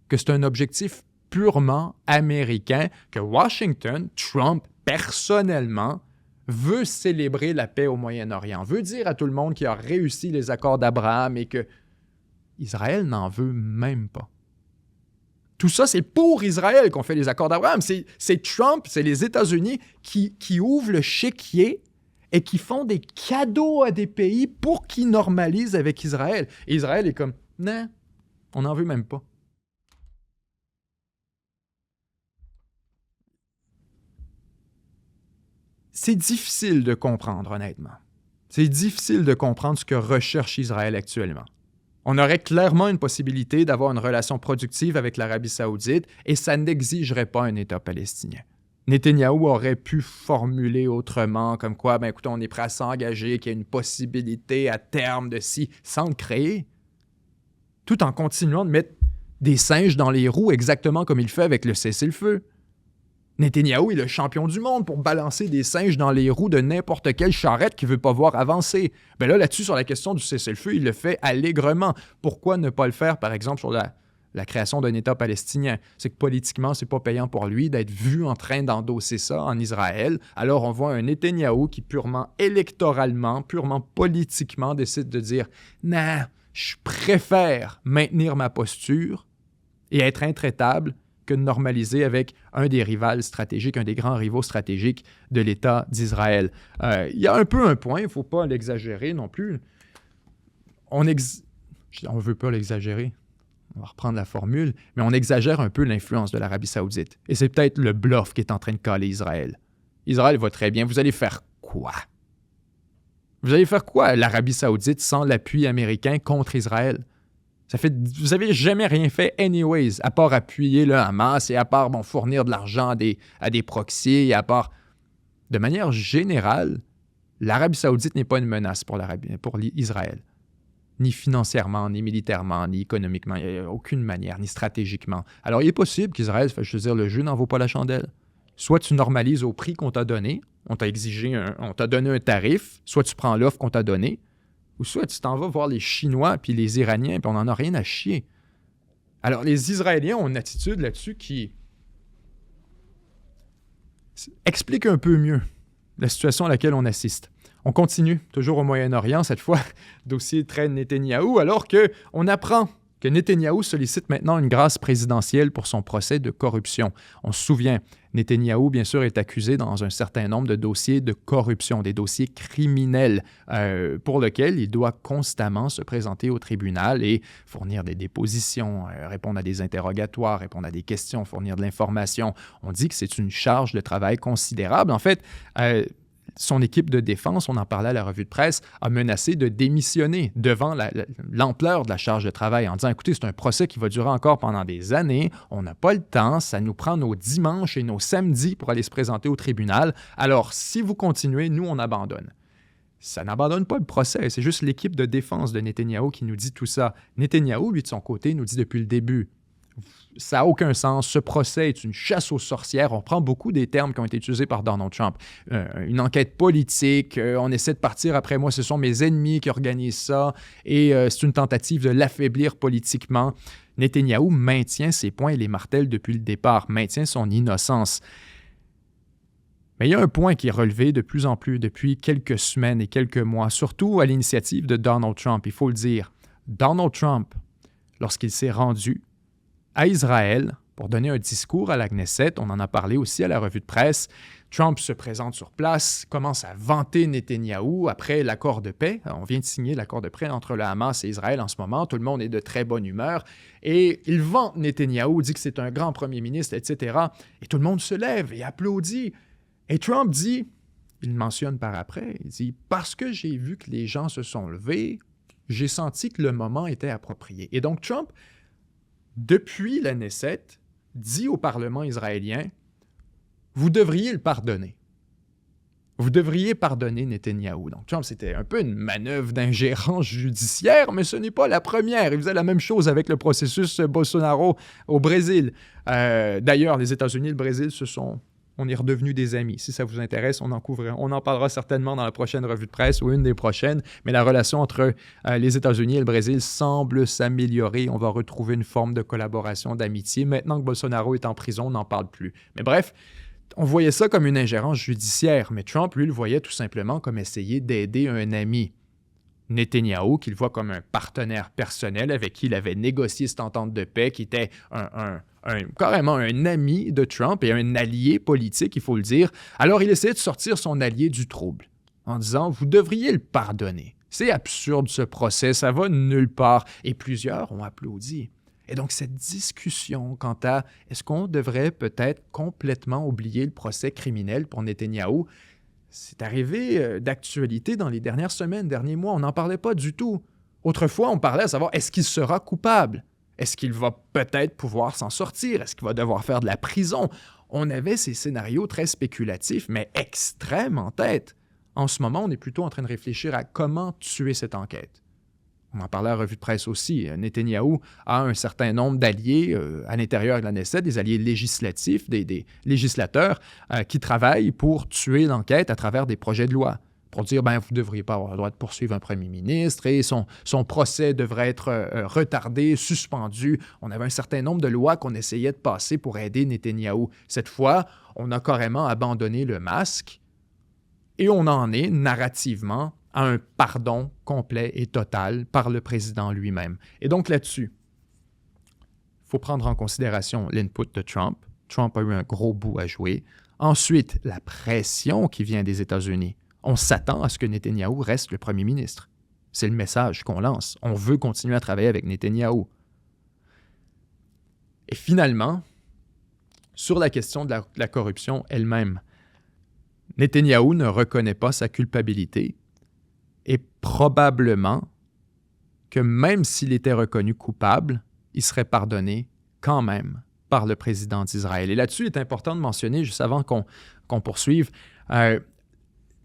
Speaker 1: que c'est un objectif purement américain, que Washington, Trump, personnellement, veut célébrer la paix au Moyen-Orient, veut dire à tout le monde qu'il a réussi les accords d'Abraham et que Israël n'en veut même pas. Tout ça, c'est pour Israël qu'on fait les accords d'Abraham. C'est Trump, c'est les États-Unis qui ouvrent le chéquier et qui font des cadeaux à des pays pour qu'ils normalisent avec Israël. Et Israël est comme, non, on n'en veut même pas. C'est difficile de comprendre, honnêtement. C'est difficile de comprendre ce que recherche Israël actuellement. On aurait clairement une possibilité d'avoir une relation productive avec l'Arabie saoudite et ça n'exigerait pas un État palestinien. Netanyahou aurait pu formuler autrement, comme quoi, écoutez, on est prêt à s'engager, qu'il y a une possibilité à terme de sans le créer, tout en continuant de mettre des singes dans les roues exactement comme il fait avec le cessez-le-feu. Netanyahou est le champion du monde pour balancer des singes dans les roues de n'importe quelle charrette qui ne veut pas voir avancer. Là-dessus, sur la question du cessez-le-feu, il le fait allègrement. Pourquoi ne pas le faire, par exemple, sur la création d'un État palestinien? C'est que politiquement, c'est pas payant pour lui d'être vu en train d'endosser ça en Israël. Alors, on voit un Netanyahou qui, purement électoralement, purement politiquement, décide de dire « Non, je préfère maintenir ma posture et être intraitable que de normaliser avec un des rivales stratégiques, un des grands rivaux stratégiques de l'État d'Israël. » Il y a un peu un point, il ne faut pas l'exagérer non plus. On ne veut pas l'exagérer, on va reprendre la formule, mais on exagère un peu l'influence de l'Arabie saoudite. Et c'est peut-être le bluff qui est en train de caler Israël. Israël va très bien. Vous allez faire quoi? Vous allez faire quoi, l'Arabie saoudite, sans l'appui américain contre Israël? Vous n'avez jamais rien fait anyways, à part appuyer le Hamas et à part fournir de l'argent à des proxys, et à part... De manière générale, l'Arabie saoudite n'est pas une menace pour Israël. ni financièrement, ni militairement, ni économiquement, il n'y a aucune manière, ni stratégiquement. Alors, il est possible qu'Israël fasse, je veux dire, le jeu n'en vaut pas la chandelle. Soit tu normalises au prix qu'on t'a donné, on t'a donné un tarif, soit tu prends l'offre qu'on t'a donnée, ou soit tu t'en vas voir les Chinois puis les Iraniens, puis on n'en a rien à chier. Alors, les Israéliens ont une attitude là-dessus qui explique un peu mieux la situation à laquelle on assiste. On continue, toujours au Moyen-Orient, cette fois, dossier traîne Netanyahou, alors qu'on apprend que Netanyahou sollicite maintenant une grâce présidentielle pour son procès de corruption. On se souvient, Netanyahou, bien sûr, est accusé dans un certain nombre de dossiers de corruption, des dossiers criminels pour lesquels il doit constamment se présenter au tribunal et fournir des dépositions, répondre à des interrogatoires, répondre à des questions, fournir de l'information. On dit que c'est une charge de travail considérable. En fait, son équipe de défense, on en parlait à la revue de presse, a menacé de démissionner devant l'ampleur de la charge de travail en disant « Écoutez, c'est un procès qui va durer encore pendant des années, on n'a pas le temps, ça nous prend nos dimanches et nos samedis pour aller se présenter au tribunal. Alors, si vous continuez, nous, on abandonne. » Ça n'abandonne pas le procès, c'est juste l'équipe de défense de Netanyahou qui nous dit tout ça. Netanyahou, lui, de son côté, nous dit depuis le début « Ça n'a aucun sens. Ce procès est une chasse aux sorcières. » On prend beaucoup des termes qui ont été utilisés par Donald Trump. Une enquête politique, on essaie de partir après moi, ce sont mes ennemis qui organisent ça, et c'est une tentative de l'affaiblir politiquement. Netanyahou maintient ses points et les martèle depuis le départ, maintient son innocence. Mais il y a un point qui est relevé de plus en plus depuis quelques semaines et quelques mois, surtout à l'initiative de Donald Trump, il faut le dire. Donald Trump, lorsqu'il s'est rendu à Israël pour donner un discours à la Knesset. On en a parlé aussi à la revue de presse. Trump se présente sur place, commence à vanter Netanyahou après l'accord de paix. On vient de signer l'accord de paix entre le Hamas et Israël en ce moment. Tout le monde est de très bonne humeur. Et il vante Netanyahou, dit que c'est un grand premier ministre, etc. Et tout le monde se lève et applaudit. Et Trump dit, il mentionne par après, il dit « Parce que j'ai vu que les gens se sont levés, j'ai senti que le moment était approprié. » Et donc Trump, depuis la Knesset, dit au Parlement israélien « Vous devriez le pardonner. Vous devriez pardonner Netanyahou. » Donc Trump, c'était un peu une manœuvre d'ingérence judiciaire, mais ce n'est pas la première. Il faisait la même chose avec le processus Bolsonaro au Brésil. D'ailleurs, les États-Unis et le Brésil on est redevenus des amis. Si ça vous intéresse, on en parlera certainement dans la prochaine revue de presse ou une des prochaines, mais la relation entre les États-Unis et le Brésil semble s'améliorer. On va retrouver une forme de collaboration, d'amitié. Maintenant que Bolsonaro est en prison, on n'en parle plus. Mais bref, on voyait ça comme une ingérence judiciaire, mais Trump, lui, le voyait tout simplement comme essayer d'aider un ami. Netanyahou, qu'il voit comme un partenaire personnel avec qui il avait négocié cette entente de paix, qui était carrément un ami de Trump et un allié politique, il faut le dire. Alors, il essayait de sortir son allié du trouble en disant « Vous devriez le pardonner. C'est absurde ce procès, ça va nulle part. » Et plusieurs ont applaudi. Et donc, cette discussion quant à est-ce qu'on devrait peut-être complètement oublier le procès criminel pour Netanyahou, c'est arrivé d'actualité dans les dernières semaines, derniers mois. On n'en parlait pas du tout. Autrefois, on parlait à savoir est-ce qu'il sera coupable? Est-ce qu'il va peut-être pouvoir s'en sortir? Est-ce qu'il va devoir faire de la prison? On avait ces scénarios très spéculatifs, mais extrêmes en tête. En ce moment, on est plutôt en train de réfléchir à comment tuer cette enquête. On en parlait à la revue de presse aussi. Netanyahou a un certain nombre d'alliés à l'intérieur de la Knesset, des alliés législatifs, des législateurs qui travaillent pour tuer l'enquête à travers des projets de loi. Pour dire, vous ne devriez pas avoir le droit de poursuivre un premier ministre et son procès devrait être retardé, suspendu. On avait un certain nombre de lois qu'on essayait de passer pour aider Netanyahou. Cette fois, on a carrément abandonné le masque et on en est narrativement à un pardon complet et total par le président lui-même. Et donc là-dessus, il faut prendre en considération l'input de Trump. Trump a eu un gros bout à jouer. Ensuite, la pression qui vient des États-Unis. On s'attend à ce que Netanyahou reste le premier ministre. C'est le message qu'on lance. On veut continuer à travailler avec Netanyahou. Et finalement, sur la question de la corruption elle-même, Netanyahou ne reconnaît pas sa culpabilité et probablement que même s'il était reconnu coupable, il serait pardonné quand même par le président d'Israël. Et là-dessus, il est important de mentionner, juste avant qu'on poursuive,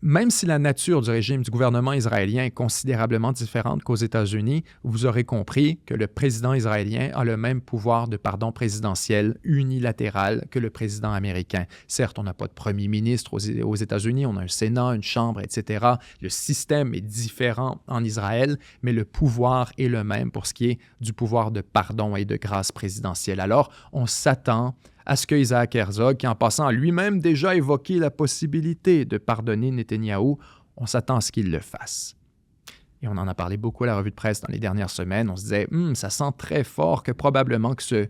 Speaker 1: même si la nature du régime du gouvernement israélien est considérablement différente qu'aux États-Unis, vous aurez compris que le président israélien a le même pouvoir de pardon présidentiel unilatéral que le président américain. Certes, on n'a pas de premier ministre aux États-Unis, on a un Sénat, une Chambre, etc. Le système est différent en Israël, mais le pouvoir est le même pour ce qui est du pouvoir de pardon et de grâce présidentielle. Alors, on s'attend à ce que Isaac Herzog, qui en passant a lui-même déjà évoqué la possibilité de pardonner Netanyahou, on s'attend à ce qu'il le fasse. Et on en a parlé beaucoup à la revue de presse dans les dernières semaines. On se disait, ça sent très fort que probablement que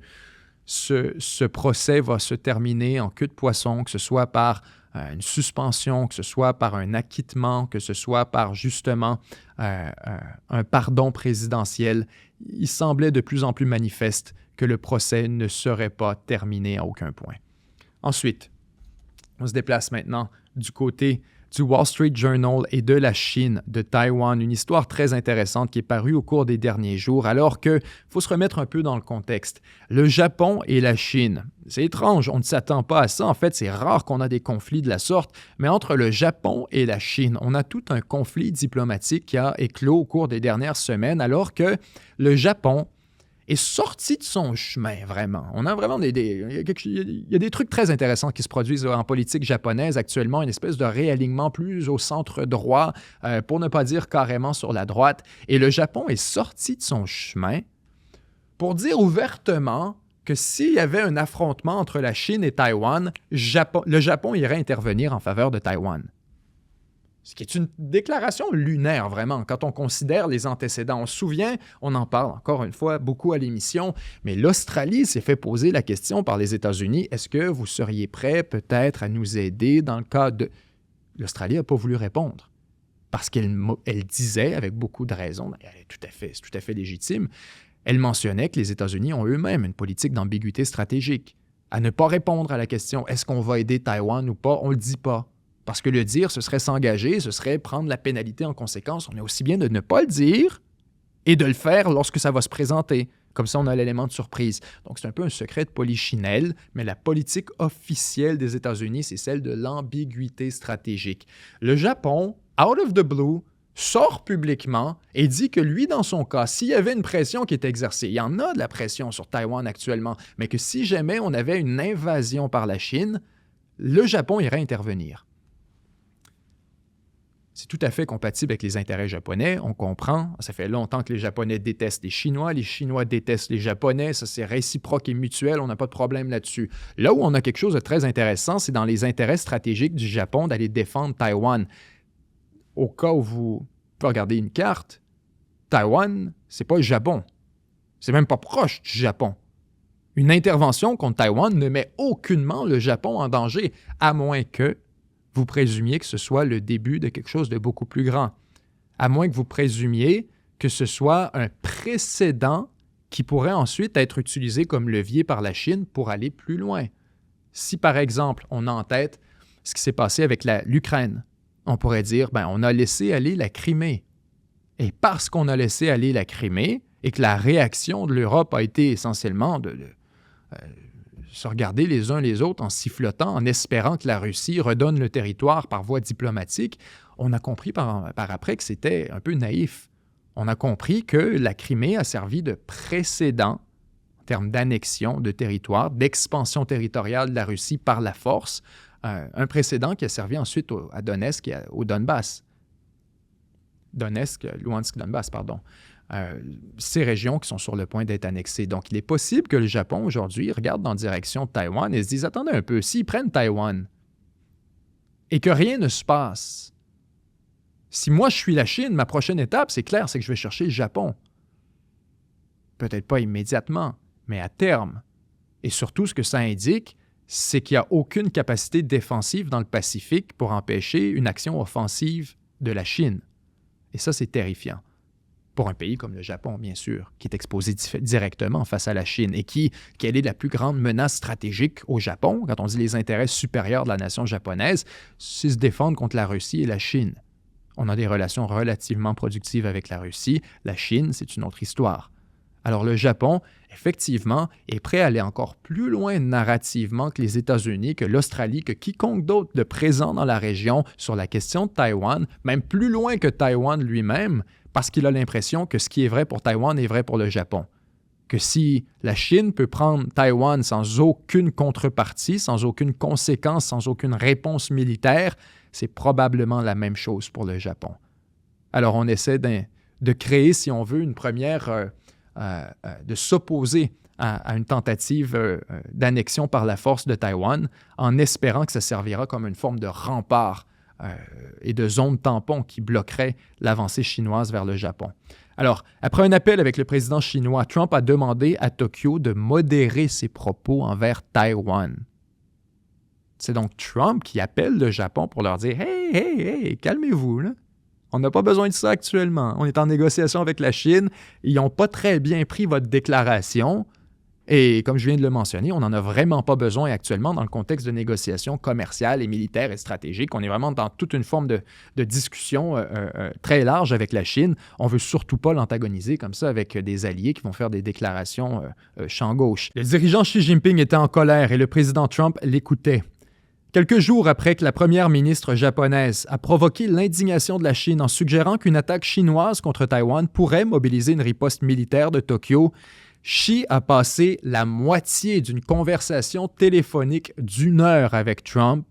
Speaker 1: ce procès va se terminer en queue de poisson, que ce soit par une suspension, que ce soit par un acquittement, que ce soit par justement un pardon présidentiel. Il semblait de plus en plus manifeste que le procès ne serait pas terminé à aucun point. Ensuite, on se déplace maintenant du côté du Wall Street Journal et de la Chine, de Taïwan, une histoire très intéressante qui est parue au cours des derniers jours, alors qu'il faut se remettre un peu dans le contexte. Le Japon et la Chine, c'est étrange, on ne s'attend pas à ça. En fait, c'est rare qu'on a des conflits de la sorte, mais entre le Japon et la Chine, on a tout un conflit diplomatique qui a éclos au cours des dernières semaines, alors que le Japon est sorti de son chemin, vraiment. On a vraiment il y a des trucs très intéressants qui se produisent en politique japonaise actuellement, une espèce de réalignement plus au centre droit, pour ne pas dire carrément sur la droite. Et le Japon est sorti de son chemin pour dire ouvertement que s'il y avait un affrontement entre la Chine et Taïwan, le Japon irait intervenir en faveur de Taïwan. Ce qui est une déclaration lunaire, vraiment, quand on considère les antécédents. On se souvient, on en parle encore une fois beaucoup à l'émission, mais l'Australie s'est fait poser la question par les États-Unis, est-ce que vous seriez prêts peut-être à nous aider dans le cas de... L'Australie n'a pas voulu répondre, parce qu'elle disait, avec beaucoup de raisons, c'est tout à fait légitime, elle mentionnait que les États-Unis ont eux-mêmes une politique d'ambiguïté stratégique, à ne pas répondre à la question, est-ce qu'on va aider Taïwan ou pas, on ne le dit pas. Parce que le dire, ce serait s'engager, ce serait prendre la pénalité en conséquence. On est aussi bien de ne pas le dire et de le faire lorsque ça va se présenter. Comme ça, on a l'élément de surprise. Donc, c'est un peu un secret de polichinelle, mais la politique officielle des États-Unis, c'est celle de l'ambiguïté stratégique. Le Japon, out of the blue, sort publiquement et dit que lui, dans son cas, s'il y avait une pression qui est exercée, il y en a de la pression sur Taïwan actuellement, mais que si jamais on avait une invasion par la Chine, le Japon irait intervenir. C'est tout à fait compatible avec les intérêts japonais, on comprend. Ça fait longtemps que les Japonais détestent les Chinois détestent les Japonais, ça c'est réciproque et mutuel, on n'a pas de problème là-dessus. Là où on a quelque chose de très intéressant, c'est dans les intérêts stratégiques du Japon d'aller défendre Taïwan. Au cas où vous pouvez regarder une carte, Taïwan, c'est pas le Japon. C'est même pas proche du Japon. Une intervention contre Taïwan ne met aucunement le Japon en danger, à moins que vous présumiez que ce soit le début de quelque chose de beaucoup plus grand. À moins que vous présumiez que ce soit un précédent qui pourrait ensuite être utilisé comme levier par la Chine pour aller plus loin. Si, par exemple, on a en tête ce qui s'est passé avec l'Ukraine, on pourrait dire, on a laissé aller la Crimée. Et parce qu'on a laissé aller la Crimée et que la réaction de l'Europe a été essentiellement de se regarder les uns les autres en sifflotant, en espérant que la Russie redonne le territoire par voie diplomatique, on a compris par après que c'était un peu naïf. On a compris que la Crimée a servi de précédent en termes d'annexion de territoire, d'expansion territoriale de la Russie par la force, un précédent qui a servi ensuite à Donetsk et au Donbass. Luhansk-Donbass, pardon. Ces régions qui sont sur le point d'être annexées. Donc, il est possible que le Japon, aujourd'hui, regarde dans la direction de Taïwan et se dise, attendez un peu, s'ils prennent Taïwan et que rien ne se passe, si moi je suis la Chine, ma prochaine étape, c'est clair, c'est que je vais chercher le Japon. Peut-être pas immédiatement, mais à terme. Et surtout, ce que ça indique, c'est qu'il n'y a aucune capacité défensive dans le Pacifique pour empêcher une action offensive de la Chine. Et ça, c'est terrifiant. Pour un pays comme le Japon, bien sûr, qui est exposé directement face à la Chine et quelle est la plus grande menace stratégique au Japon, quand on dit les intérêts supérieurs de la nation japonaise, c'est se défendre contre la Russie et la Chine. On a des relations relativement productives avec la Russie. La Chine, c'est une autre histoire. Alors le Japon, effectivement, est prêt à aller encore plus loin narrativement que les États-Unis, que l'Australie, que quiconque d'autre de présent dans la région sur la question de Taïwan, même plus loin que Taïwan lui-même, parce qu'il a l'impression que ce qui est vrai pour Taïwan est vrai pour le Japon. Que si la Chine peut prendre Taïwan sans aucune contrepartie, sans aucune conséquence, sans aucune réponse militaire, c'est probablement la même chose pour le Japon. Alors on essaie de créer, si on veut, une première... de s'opposer à une tentative d'annexion par la force de Taïwan en espérant que ça servira comme une forme de rempart et de zone tampon qui bloquerait l'avancée chinoise vers le Japon. Alors, après un appel avec le président chinois, Trump a demandé à Tokyo de modérer ses propos envers Taïwan. C'est donc Trump qui appelle le Japon pour leur dire « Hey, calmez-vous, là. On n'a pas besoin de ça actuellement. On est en négociation avec la Chine. Ils n'ont pas très bien pris votre déclaration. Et comme je viens de le mentionner, on n'en a vraiment pas besoin actuellement dans le contexte de négociations commerciales et militaires et stratégiques. On est vraiment dans toute une forme de discussion très large avec la Chine. On ne veut surtout pas l'antagoniser comme ça avec des alliés qui vont faire des déclarations champ gauche. Le dirigeant Xi Jinping était en colère et le président Trump l'écoutait. Quelques jours après que la première ministre japonaise a provoqué l'indignation de la Chine en suggérant qu'une attaque chinoise contre Taïwan pourrait mobiliser une riposte militaire de Tokyo, Xi a passé la moitié d'une conversation téléphonique d'1 heure avec Trump,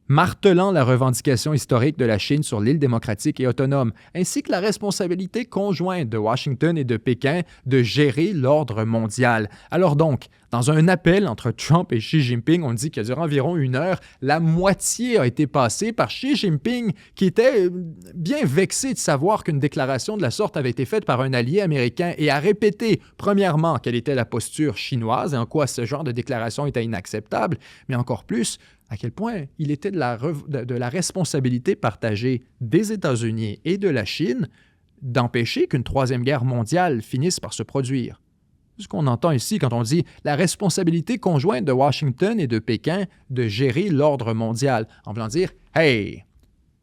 Speaker 1: martelant la revendication historique de la Chine sur l'île démocratique et autonome, ainsi que la responsabilité conjointe de Washington et de Pékin de gérer l'ordre mondial. Alors donc, dans un appel entre Trump et Xi Jinping, on dit que durant environ 1 heure, la moitié a été passée par Xi Jinping, qui était bien vexé de savoir qu'une déclaration de la sorte avait été faite par un allié américain et a répété, premièrement, quelle était la posture chinoise et en quoi ce genre de déclaration était inacceptable, mais encore plus, à quel point il était de la responsabilité partagée des États-Unis et de la Chine d'empêcher qu'une troisième guerre mondiale finisse par se produire. C'est ce qu'on entend ici quand on dit la responsabilité conjointe de Washington et de Pékin de gérer l'ordre mondial, en voulant dire « Hey,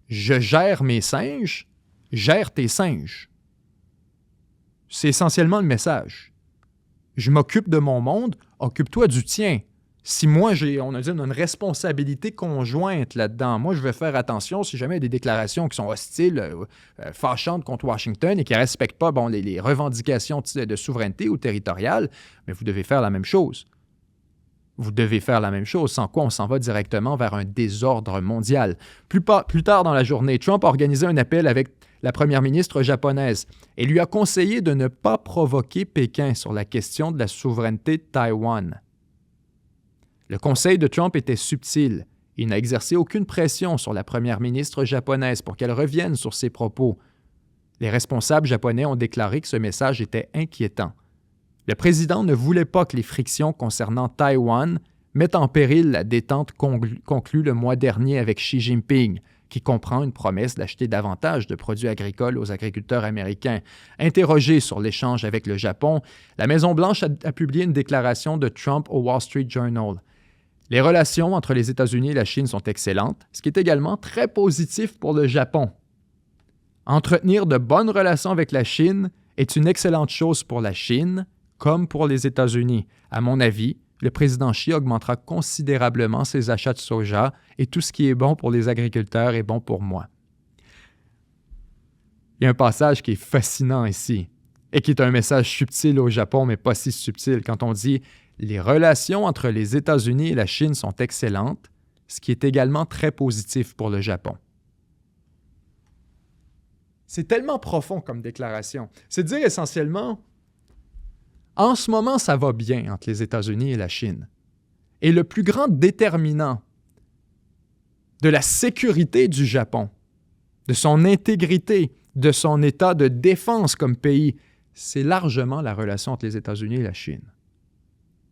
Speaker 1: je gère mes singes, gère tes singes ». C'est essentiellement le message. Je m'occupe de mon monde, occupe-toi du tien. Si moi, on a une responsabilité conjointe là-dedans, moi, je vais faire attention si jamais il y a des déclarations qui sont hostiles, fâchantes contre Washington et qui ne respectent pas les revendications de souveraineté ou territoriale, mais vous devez faire la même chose. Vous devez faire la même chose, sans quoi on s'en va directement vers un désordre mondial. Plus tard dans la journée, Trump a organisé un appel avec la première ministre japonaise et lui a conseillé de ne pas provoquer Pékin sur la question de la souveraineté de Taïwan. Le conseil de Trump était subtil. Il n'a exercé aucune pression sur la première ministre japonaise pour qu'elle revienne sur ses propos. Les responsables japonais ont déclaré que ce message était inquiétant. Le président ne voulait pas que les frictions concernant Taïwan mettent en péril la détente conclue le mois dernier avec Xi Jinping, qui comprend une promesse d'acheter davantage de produits agricoles aux agriculteurs américains. Interrogé sur l'échange avec le Japon, la Maison-Blanche a publié une déclaration de Trump au Wall Street Journal. Les relations entre les États-Unis et la Chine sont excellentes, ce qui est également très positif pour le Japon. Entretenir de bonnes relations avec la Chine est une excellente chose pour la Chine, comme pour les États-Unis. À mon avis, le président Xi augmentera considérablement ses achats de soja et tout ce qui est bon pour les agriculteurs est bon pour moi. Il y a un passage qui est fascinant ici et qui est un message subtil au Japon, mais pas si subtil quand on dit « Les relations entre les États-Unis et la Chine sont excellentes », ce qui est également très positif pour le Japon. C'est tellement profond comme déclaration. C'est dire essentiellement « En ce moment, ça va bien entre les États-Unis et la Chine. Et le plus grand déterminant de la sécurité du Japon, de son intégrité, de son état de défense comme pays, c'est largement la relation entre les États-Unis et la Chine. »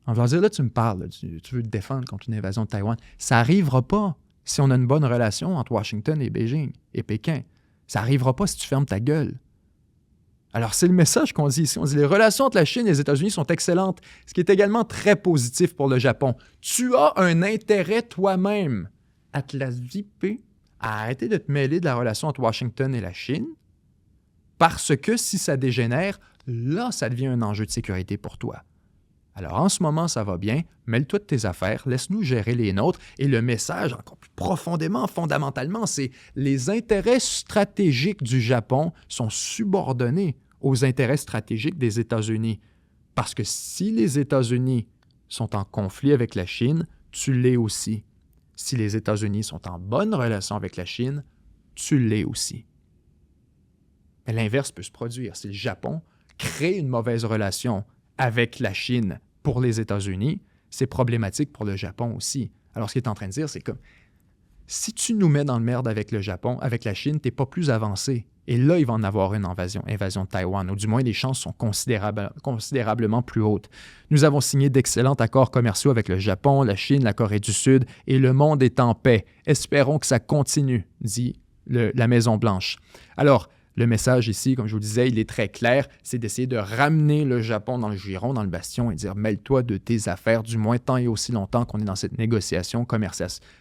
Speaker 1: On va dire, là, tu me parles, là, tu veux te défendre contre une invasion de Taïwan. Ça n'arrivera pas si on a une bonne relation entre Washington et Beijing et Pékin. Ça n'arrivera pas si tu fermes ta gueule. Alors, c'est le message qu'on dit ici. On dit les relations entre la Chine et les États-Unis sont excellentes, ce qui est également très positif pour le Japon. Tu as un intérêt toi-même à te la zipper, à arrêter de te mêler de la relation entre Washington et la Chine, parce que si ça dégénère, là, ça devient un enjeu de sécurité pour toi. Alors, en ce moment, ça va bien, mêle-toi de tes affaires, laisse-nous gérer les nôtres. Et le message, encore plus profondément, fondamentalement, c'est les intérêts stratégiques du Japon sont subordonnés aux intérêts stratégiques des États-Unis. Parce que si les États-Unis sont en conflit avec la Chine, tu l'es aussi. Si les États-Unis sont en bonne relation avec la Chine, tu l'es aussi. Mais l'inverse peut se produire. Si le Japon crée une mauvaise relation avec la Chine pour les États-Unis, c'est problématique pour le Japon aussi. Alors, ce qu'il est en train de dire, c'est comme si tu nous mets dans le merde avec le Japon, avec la Chine, tu n'es pas plus avancé. Et là, il va en avoir une invasion de Taïwan, ou du moins les chances sont considérablement plus hautes. Nous avons signé d'excellents accords commerciaux avec le Japon, la Chine, la Corée du Sud, et le monde est en paix. Espérons que ça continue, dit la Maison-Blanche. Alors, le message ici, comme je vous disais, il est très clair, c'est d'essayer de ramener le Japon dans le giron, dans le bastion et dire « mêle-toi de tes affaires, du moins tant et aussi longtemps qu'on est dans cette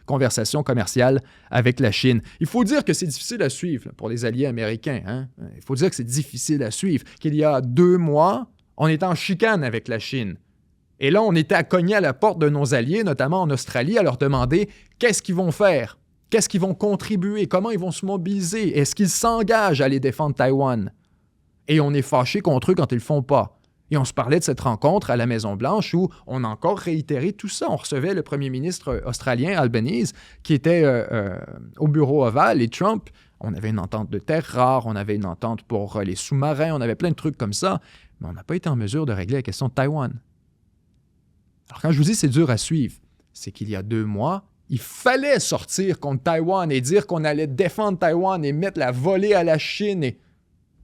Speaker 1: conversation commerciale avec la Chine. » Il faut dire que c'est difficile à suivre pour les alliés américains. Hein? Il faut dire que c'est difficile à suivre, qu'il y a 2 mois, on était en chicane avec la Chine. Et là, on était à cogner à la porte de nos alliés, notamment en Australie, à leur demander qu'est-ce qu'ils vont faire. Qu'est-ce qu'ils vont contribuer? Comment ils vont se mobiliser? Est-ce qu'ils s'engagent à aller défendre Taïwan? Et on est fâché contre eux quand ils ne le font pas. Et on se parlait de cette rencontre à la Maison-Blanche où on a encore réitéré tout ça. On recevait le premier ministre australien, Albanese, qui était au bureau ovale, et Trump. On avait une entente de terres rares, on avait une entente pour les sous-marins, on avait plein de trucs comme ça, mais on n'a pas été en mesure de régler la question de Taïwan. Alors quand je vous dis c'est dur à suivre, c'est qu'il y a 2 mois, il fallait sortir contre Taïwan et dire qu'on allait défendre Taïwan et mettre la volée à la Chine.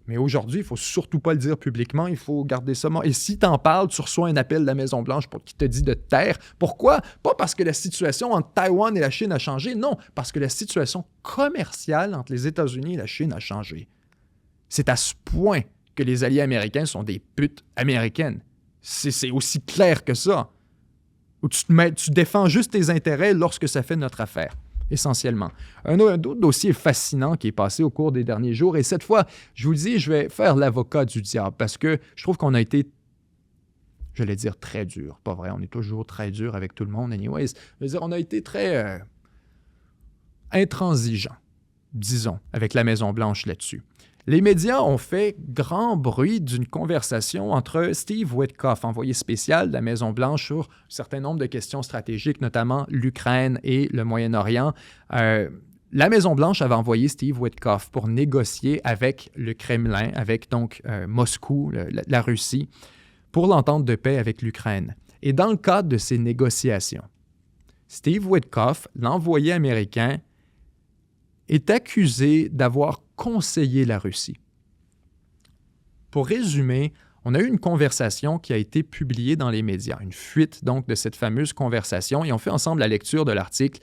Speaker 1: Mais aujourd'hui, il ne faut surtout pas le dire publiquement, il faut garder ça. Et si tu en parles, tu reçois un appel de la Maison-Blanche qui te dit de te taire. Pourquoi? Pas parce que la situation entre Taïwan et la Chine a changé, non, parce que la situation commerciale entre les États-Unis et la Chine a changé. C'est à ce point que les alliés américains sont des putes américaines. C'est aussi clair que ça. Où tu défends juste tes intérêts lorsque ça fait notre affaire, essentiellement. Un autre dossier fascinant qui est passé au cours des derniers jours, et cette fois, je vous le dis, je vais faire l'avocat du diable, parce que je trouve qu'on a été, j'allais dire très dur, pas vrai, on est toujours très dur avec tout le monde, anyways. Je veux dire, on a été très intransigeant, disons, avec la Maison-Blanche là-dessus. Les médias ont fait grand bruit d'une conversation entre Steve Witkoff, envoyé spécial de la Maison-Blanche, sur un certain nombre de questions stratégiques, notamment l'Ukraine et le Moyen-Orient. La Maison-Blanche avait envoyé Steve Witkoff pour négocier avec le Kremlin, avec donc Moscou, la Russie, pour l'entente de paix avec l'Ukraine. Et dans le cadre de ces négociations, Steve Witkoff, l'envoyé américain, est accusé d'avoir conseillé la Russie. Pour résumer, on a eu une conversation qui a été publiée dans les médias, une fuite donc de cette fameuse conversation, et on fait ensemble la lecture de l'article.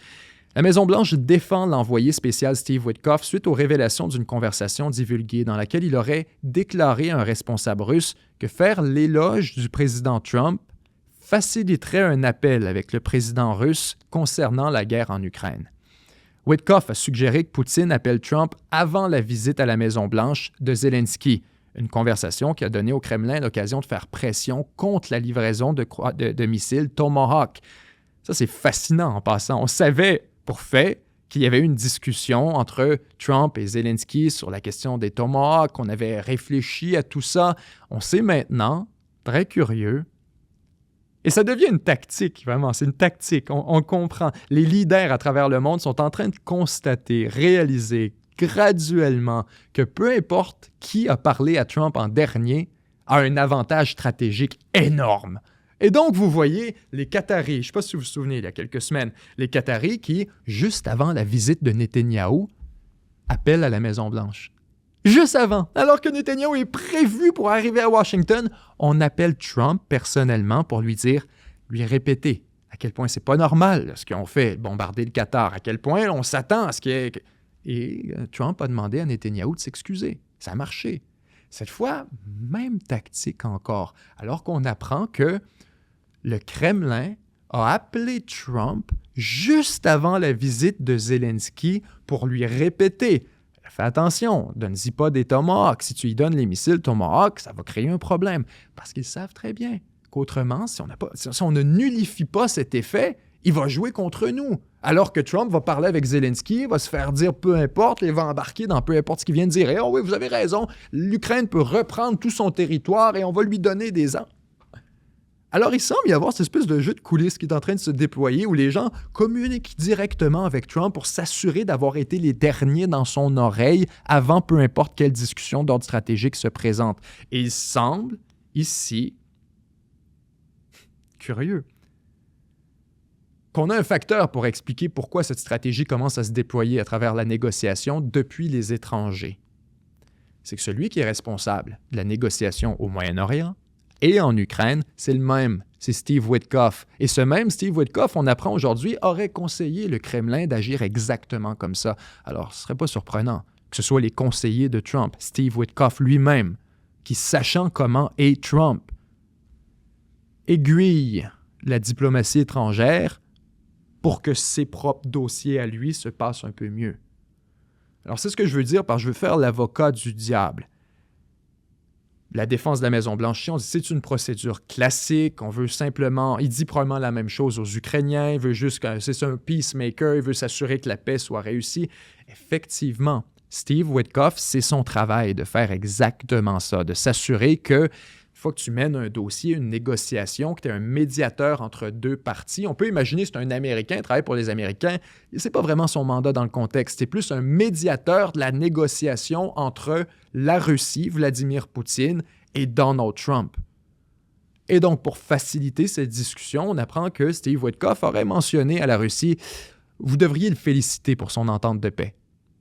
Speaker 1: La Maison-Blanche défend l'envoyé spécial Steve Witkoff suite aux révélations d'une conversation divulguée dans laquelle il aurait déclaré à un responsable russe que faire l'éloge du président Trump faciliterait un appel avec le président russe concernant la guerre en Ukraine. Witkoff a suggéré que Poutine appelle Trump avant la visite à la Maison-Blanche de Zelensky, une conversation qui a donné au Kremlin l'occasion de faire pression contre la livraison de missiles Tomahawk. Ça, c'est fascinant en passant. On savait pour fait qu'il y avait eu une discussion entre Trump et Zelensky sur la question des Tomahawk. On avait réfléchi à tout ça. On sait maintenant, très curieux, et ça devient une tactique, vraiment, c'est une tactique. On comprend. Les leaders à travers le monde sont en train de constater, réaliser graduellement que peu importe qui a parlé à Trump en dernier, a un avantage stratégique énorme. Et donc, vous voyez, les Qataris, je ne sais pas si vous vous souvenez, il y a quelques semaines, les Qataris qui, juste avant la visite de Netanyahou, appellent à la Maison-Blanche. Juste avant, alors que Netanyahou est prévu pour arriver à Washington, on appelle Trump personnellement pour lui répéter à quel point c'est pas normal ce qu'ils ont fait, bombarder le Qatar, à quel point on s'attend à ce qu'il y ait... Et Trump a demandé à Netanyahou de s'excuser. Ça a marché. Cette fois, même tactique encore, alors qu'on apprend que le Kremlin a appelé Trump juste avant la visite de Zelensky pour lui répéter Fais attention, donne-y pas des Tomahawks. Si tu lui donnes les missiles Tomahawk, ça va créer un problème. Parce qu'ils savent très bien qu'autrement, si on ne nullifie pas cet effet, il va jouer contre nous. Alors que Trump va parler avec Zelensky, va se faire dire peu importe, et va embarquer dans peu importe ce qu'il vient de dire. Et oh oui, vous avez raison, l'Ukraine peut reprendre tout son territoire et on va lui donner des armes. Alors, il semble y avoir cette espèce de jeu de coulisses qui est en train de se déployer où les gens communiquent directement avec Trump pour s'assurer d'avoir été les derniers dans son oreille avant peu importe quelle discussion d'ordre stratégique se présente. Et il semble, ici, curieux, qu'on a un facteur pour expliquer pourquoi cette stratégie commence à se déployer à travers la négociation depuis les étrangers. C'est que celui qui est responsable de la négociation au Moyen-Orient et en Ukraine, c'est le même, c'est Steve Witkoff. Et ce même Steve Witkoff, on apprend aujourd'hui, aurait conseillé le Kremlin d'agir exactement comme ça. Alors, ce ne serait pas surprenant que ce soit les conseillers de Trump, Steve Witkoff lui-même, qui, sachant comment est Trump, aiguille la diplomatie étrangère pour que ses propres dossiers à lui se passent un peu mieux. Alors, c'est ce que je veux dire parce que je veux faire l'avocat du diable. La défense de la Maison-Blanche, on dit c'est une procédure classique, on veut simplement, il dit probablement la même chose aux Ukrainiens, il veut juste que c'est un peacemaker, il veut s'assurer que la paix soit réussie. Effectivement, Steve Witkoff, c'est son travail de faire exactement ça, de s'assurer que une fois que tu mènes un dossier, une négociation, que tu es un médiateur entre deux parties, on peut imaginer que c'est un Américain, il travaille pour les Américains, c'est pas vraiment son mandat dans le contexte, c'est plus un médiateur de la négociation entre la Russie, Vladimir Poutine, et Donald Trump. Et donc, pour faciliter cette discussion, on apprend que Steve Witkoff aurait mentionné à la Russie « Vous devriez le féliciter pour son entente de paix.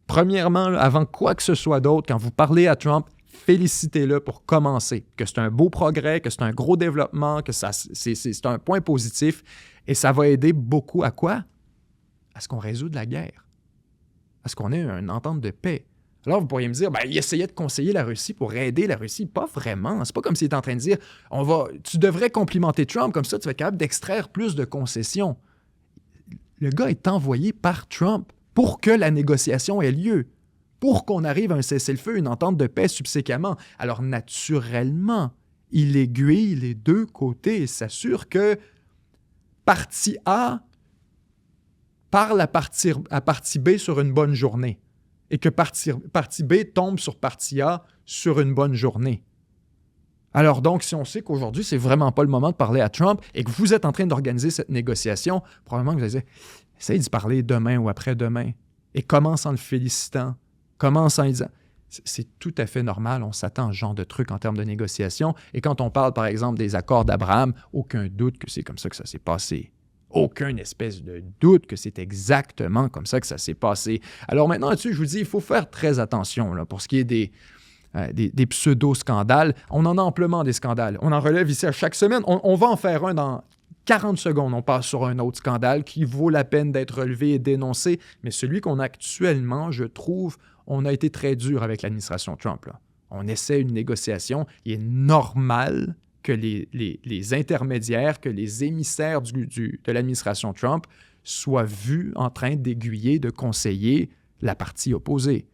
Speaker 1: Premièrement, avant quoi que ce soit d'autre, quand vous parlez à Trump, félicitez-le pour commencer, que c'est un beau progrès, que c'est un gros développement, que c'est un point positif, et ça va aider beaucoup à quoi? À ce qu'on résoudre la guerre, à ce qu'on ait une entente de paix. » Alors, vous pourriez me dire, il essayait de conseiller la Russie pour aider la Russie. Pas vraiment. C'est pas comme s'il était en train de dire, tu devrais complimenter Trump, comme ça tu vas être capable d'extraire plus de concessions. Le gars est envoyé par Trump pour que la négociation ait lieu, pour qu'on arrive à un cessez-le-feu, une entente de paix subséquemment. Alors, naturellement, il aiguille les deux côtés et s'assure que partie A parle à partie B sur une bonne journée et que partie B tombe sur partie A sur une bonne journée. Alors donc, si on sait qu'aujourd'hui, c'est vraiment pas le moment de parler à Trump et que vous êtes en train d'organiser cette négociation, probablement que vous allez dire « Essaye d'y parler demain ou après-demain. » Et commence en le félicitant. Commence en lui disant « C'est tout à fait normal, on s'attend à ce genre de truc en termes de négociation. » Et quand on parle, par exemple, des accords d'Abraham, aucun doute que c'est comme ça que ça s'est passé. Aucune espèce de doute que c'est exactement comme ça que ça s'est passé. Alors maintenant, là-dessus, je vous dis, il faut faire très attention là, pour ce qui est des pseudo-scandales. On en a amplement des scandales. On en relève ici à chaque semaine. On va en faire un dans 40 secondes. On passe sur un autre scandale qui vaut la peine d'être relevé et dénoncé. Mais celui qu'on a actuellement, je trouve, on a été très dur avec l'administration Trump. Là. On essaie une négociation. Il est normal que les intermédiaires, que les émissaires de l'administration Trump soient vus en train d'aiguiller, de conseiller la partie opposée.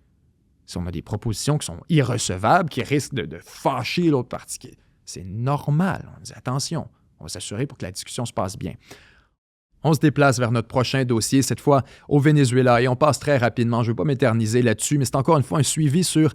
Speaker 1: Si on a des propositions qui sont irrecevables, qui risquent de fâcher l'autre partie, c'est normal. On dit attention, on va s'assurer pour que la discussion se passe bien. On se déplace vers notre prochain dossier, cette fois au Venezuela, et on passe très rapidement. Je ne veux pas m'éterniser là-dessus, mais c'est encore une fois un suivi sur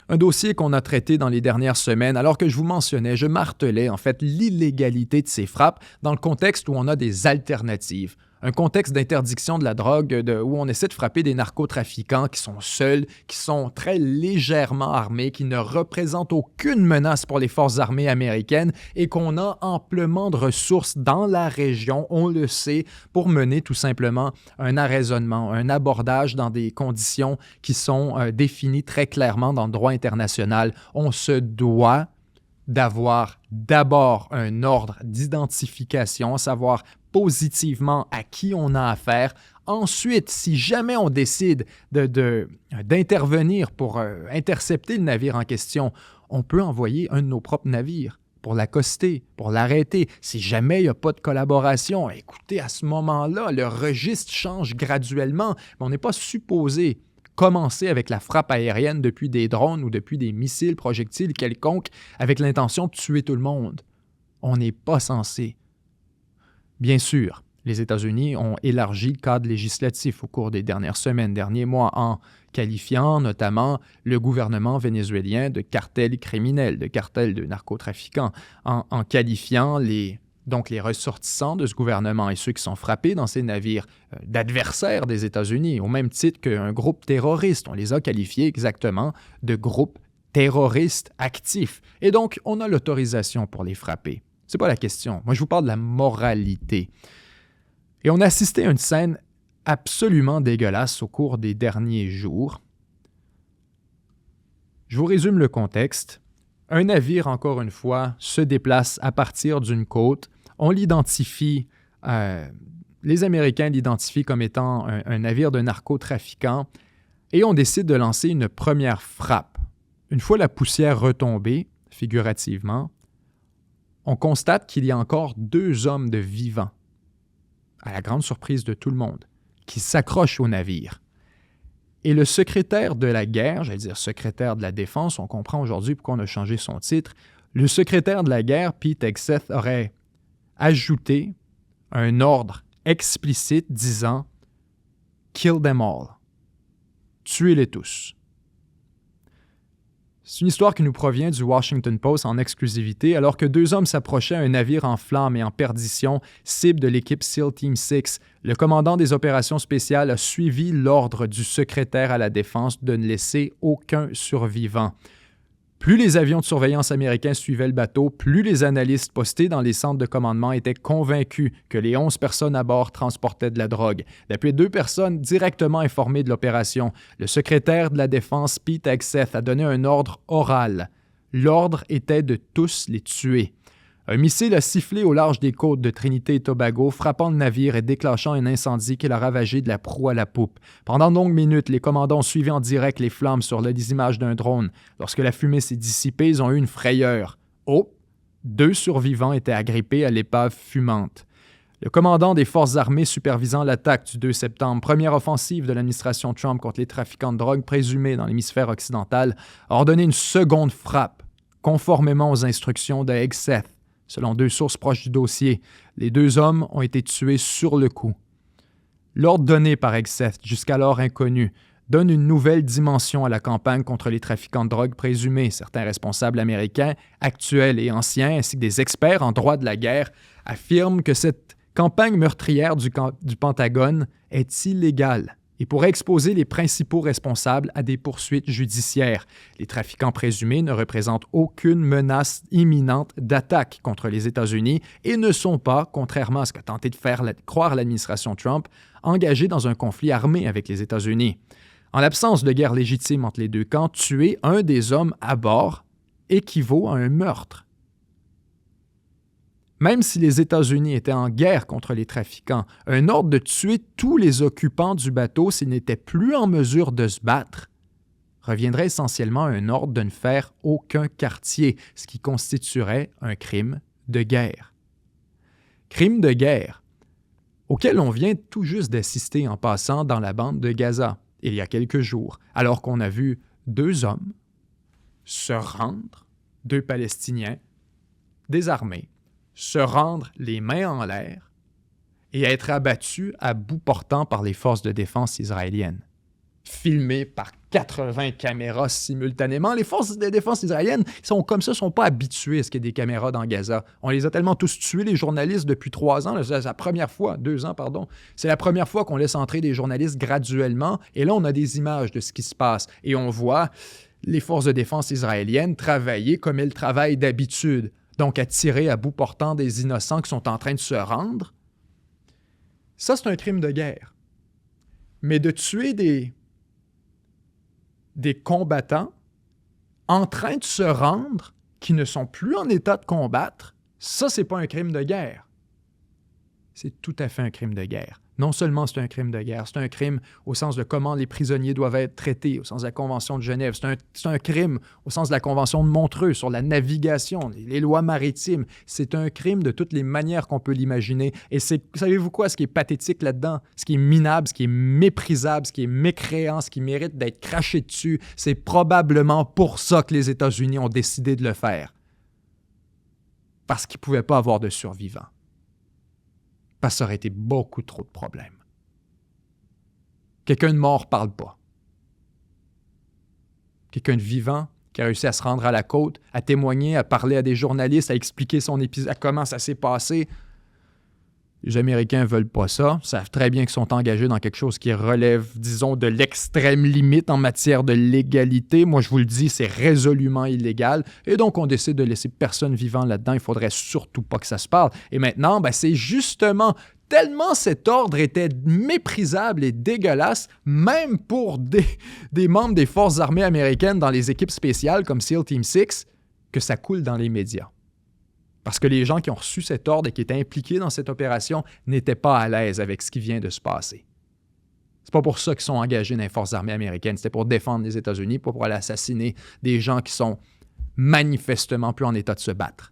Speaker 1: un dossier qu'on a traité dans les dernières semaines, alors que je vous mentionnais, je martelais en fait l'illégalité de ces frappes dans le contexte où on a des alternatives. Un contexte d'interdiction de la drogue où on essaie de frapper des narcotrafiquants qui sont seuls, qui sont très légèrement armés, qui ne représentent aucune menace pour les forces armées américaines et qu'on a amplement de ressources dans la région, on le sait, pour mener tout simplement un arraisonnement, un abordage dans des conditions qui sont définies très clairement dans le droit international. On se doit d'avoir d'abord un ordre d'identification, savoir positivement à qui on a affaire. Ensuite, si jamais on décide d'intervenir pour intercepter le navire en question, on peut envoyer un de nos propres navires pour l'accoster, pour l'arrêter. Si jamais il n'y a pas de collaboration, écoutez, à ce moment-là, le registre change graduellement, mais on n'est pas supposé commencer avec la frappe aérienne depuis des drones ou depuis des missiles, projectiles quelconques, avec l'intention de tuer tout le monde. On n'est pas censé. Bien sûr, les États-Unis ont élargi le cadre législatif au cours des dernières semaines, derniers mois, en qualifiant notamment le gouvernement vénézuélien de cartel criminel, de cartel de narcotrafiquants, en qualifiant les ressortissants de ce gouvernement et ceux qui sont frappés dans ces navires d'adversaires des États-Unis, au même titre qu'un groupe terroriste. On les a qualifiés exactement de groupes terroristes actifs. Et donc, on a l'autorisation pour les frapper. C'est pas la question. Moi, je vous parle de la moralité. Et on a assisté à une scène absolument dégueulasse au cours des derniers jours. Je vous résume le contexte. Un navire, encore une fois, se déplace à partir d'une côte. On l'identifie, les Américains l'identifient comme étant un navire de narcotrafiquants et on décide de lancer une première frappe. Une fois la poussière retombée, figurativement, on constate qu'il y a encore 2 hommes de vivants, à la grande surprise de tout le monde, qui s'accrochent au navire. Et le secrétaire de la guerre, j'allais dire secrétaire de la défense, on comprend aujourd'hui pourquoi on a changé son titre, le secrétaire de la guerre, Pete Hegseth, aurait ajouté un ordre explicite disant « Kill them all », tuez-les tous. C'est une histoire qui nous provient du Washington Post en exclusivité, alors que 2 hommes s'approchaient à un navire en flammes et en perdition, cible de l'équipe SEAL Team 6. Le commandant des opérations spéciales a suivi l'ordre du secrétaire à la défense de ne laisser aucun survivant. Plus les avions de surveillance américains suivaient le bateau, plus les analystes postés dans les centres de commandement étaient convaincus que les 11 personnes à bord transportaient de la drogue. D'après 2 personnes directement informées de l'opération, le secrétaire de la Défense, Pete Hegseth, a donné un ordre oral. L'ordre était de tous les tuer. Un missile a sifflé au large des côtes de Trinité et Tobago, frappant le navire et déclenchant un incendie qui l'a ravagé de la proue à la poupe. Pendant de longues minutes, les commandants ont suivi en direct les flammes sur les images d'un drone. Lorsque la fumée s'est dissipée, ils ont eu une frayeur. Oh! 2 survivants étaient agrippés à l'épave fumante. Le commandant des forces armées supervisant l'attaque du 2 septembre, première offensive de l'administration Trump contre les trafiquants de drogue présumés dans l'hémisphère occidental, a ordonné une seconde frappe, conformément aux instructions de Hegseth. Selon 2 sources proches du dossier, les 2 hommes ont été tués sur le coup. L'ordre donné par Hegseth, jusqu'alors inconnu, donne une nouvelle dimension à la campagne contre les trafiquants de drogue présumés. Certains responsables américains, actuels et anciens, ainsi que des experts en droit de la guerre, affirment que cette campagne meurtrière du Pentagone est illégale et pourrait exposer les principaux responsables à des poursuites judiciaires. Les trafiquants présumés ne représentent aucune menace imminente d'attaque contre les États-Unis et ne sont pas, contrairement à ce qu'a tenté de faire croire l'administration Trump, engagés dans un conflit armé avec les États-Unis. En l'absence de guerre légitime entre les 2 camps, tuer un des hommes à bord équivaut à un meurtre. Même si les États-Unis étaient en guerre contre les trafiquants, un ordre de tuer tous les occupants du bateau s'ils n'étaient plus en mesure de se battre reviendrait essentiellement à un ordre de ne faire aucun quartier, ce qui constituerait un crime de guerre. Crime de guerre auquel on vient tout juste d'assister en passant dans la bande de Gaza, il y a quelques jours, alors qu'on a vu 2 hommes se rendre, 2 Palestiniens désarmés, se rendre les mains en l'air et être abattus à bout portant par les forces de défense israéliennes. Filmés par 80 caméras simultanément. Les forces de défense israéliennes sont comme ça, ne sont pas habituées à ce qu'il y ait des caméras dans Gaza. On les a tellement tous tués, les journalistes, depuis 3 ans. C'est la première fois, 2 ans, pardon. C'est la première fois qu'on laisse entrer des journalistes graduellement. Et là, on a des images de ce qui se passe. Et on voit les forces de défense israéliennes travailler comme elles travaillent d'habitude. Donc à tirer à bout portant des innocents qui sont en train de se rendre. Ça, c'est un crime de guerre. Mais de tuer des combattants en train de se rendre, qui ne sont plus en état de combattre, ça, c'est pas un crime de guerre. C'est tout à fait un crime de guerre. Non seulement c'est un crime de guerre, c'est un crime au sens de comment les prisonniers doivent être traités, au sens de la Convention de Genève. C'est un crime au sens de la Convention de Montreux sur la navigation, les lois maritimes. C'est un crime de toutes les manières qu'on peut l'imaginer. Et savez-vous quoi, ce qui est pathétique là-dedans, ce qui est minable, ce qui est méprisable, ce qui est mécréant, ce qui mérite d'être craché dessus, c'est probablement pour ça que les États-Unis ont décidé de le faire. Parce qu'ils ne pouvaient pas avoir de survivants. Parce que ça aurait été beaucoup trop de problèmes. Quelqu'un de mort ne parle pas. Quelqu'un de vivant qui a réussi à se rendre à la côte, à témoigner, à parler à des journalistes, à expliquer son épisode, à comment ça s'est passé. Les Américains ne veulent pas ça, savent très bien qu'ils sont engagés dans quelque chose qui relève, disons, de l'extrême limite en matière de légalité. Moi, je vous le dis, c'est résolument illégal. Et donc, on décide de laisser personne vivant là-dedans. Il ne faudrait surtout pas que ça se parle. Et maintenant, c'est justement tellement cet ordre était méprisable et dégueulasse, même pour des membres des forces armées américaines dans les équipes spéciales comme SEAL Team 6, que ça coule dans les médias. Parce que les gens qui ont reçu cet ordre et qui étaient impliqués dans cette opération n'étaient pas à l'aise avec ce qui vient de se passer. C'est pas pour ça qu'ils sont engagés dans les forces armées américaines. C'était pour défendre les États-Unis, pas pour aller assassiner des gens qui sont manifestement plus en état de se battre.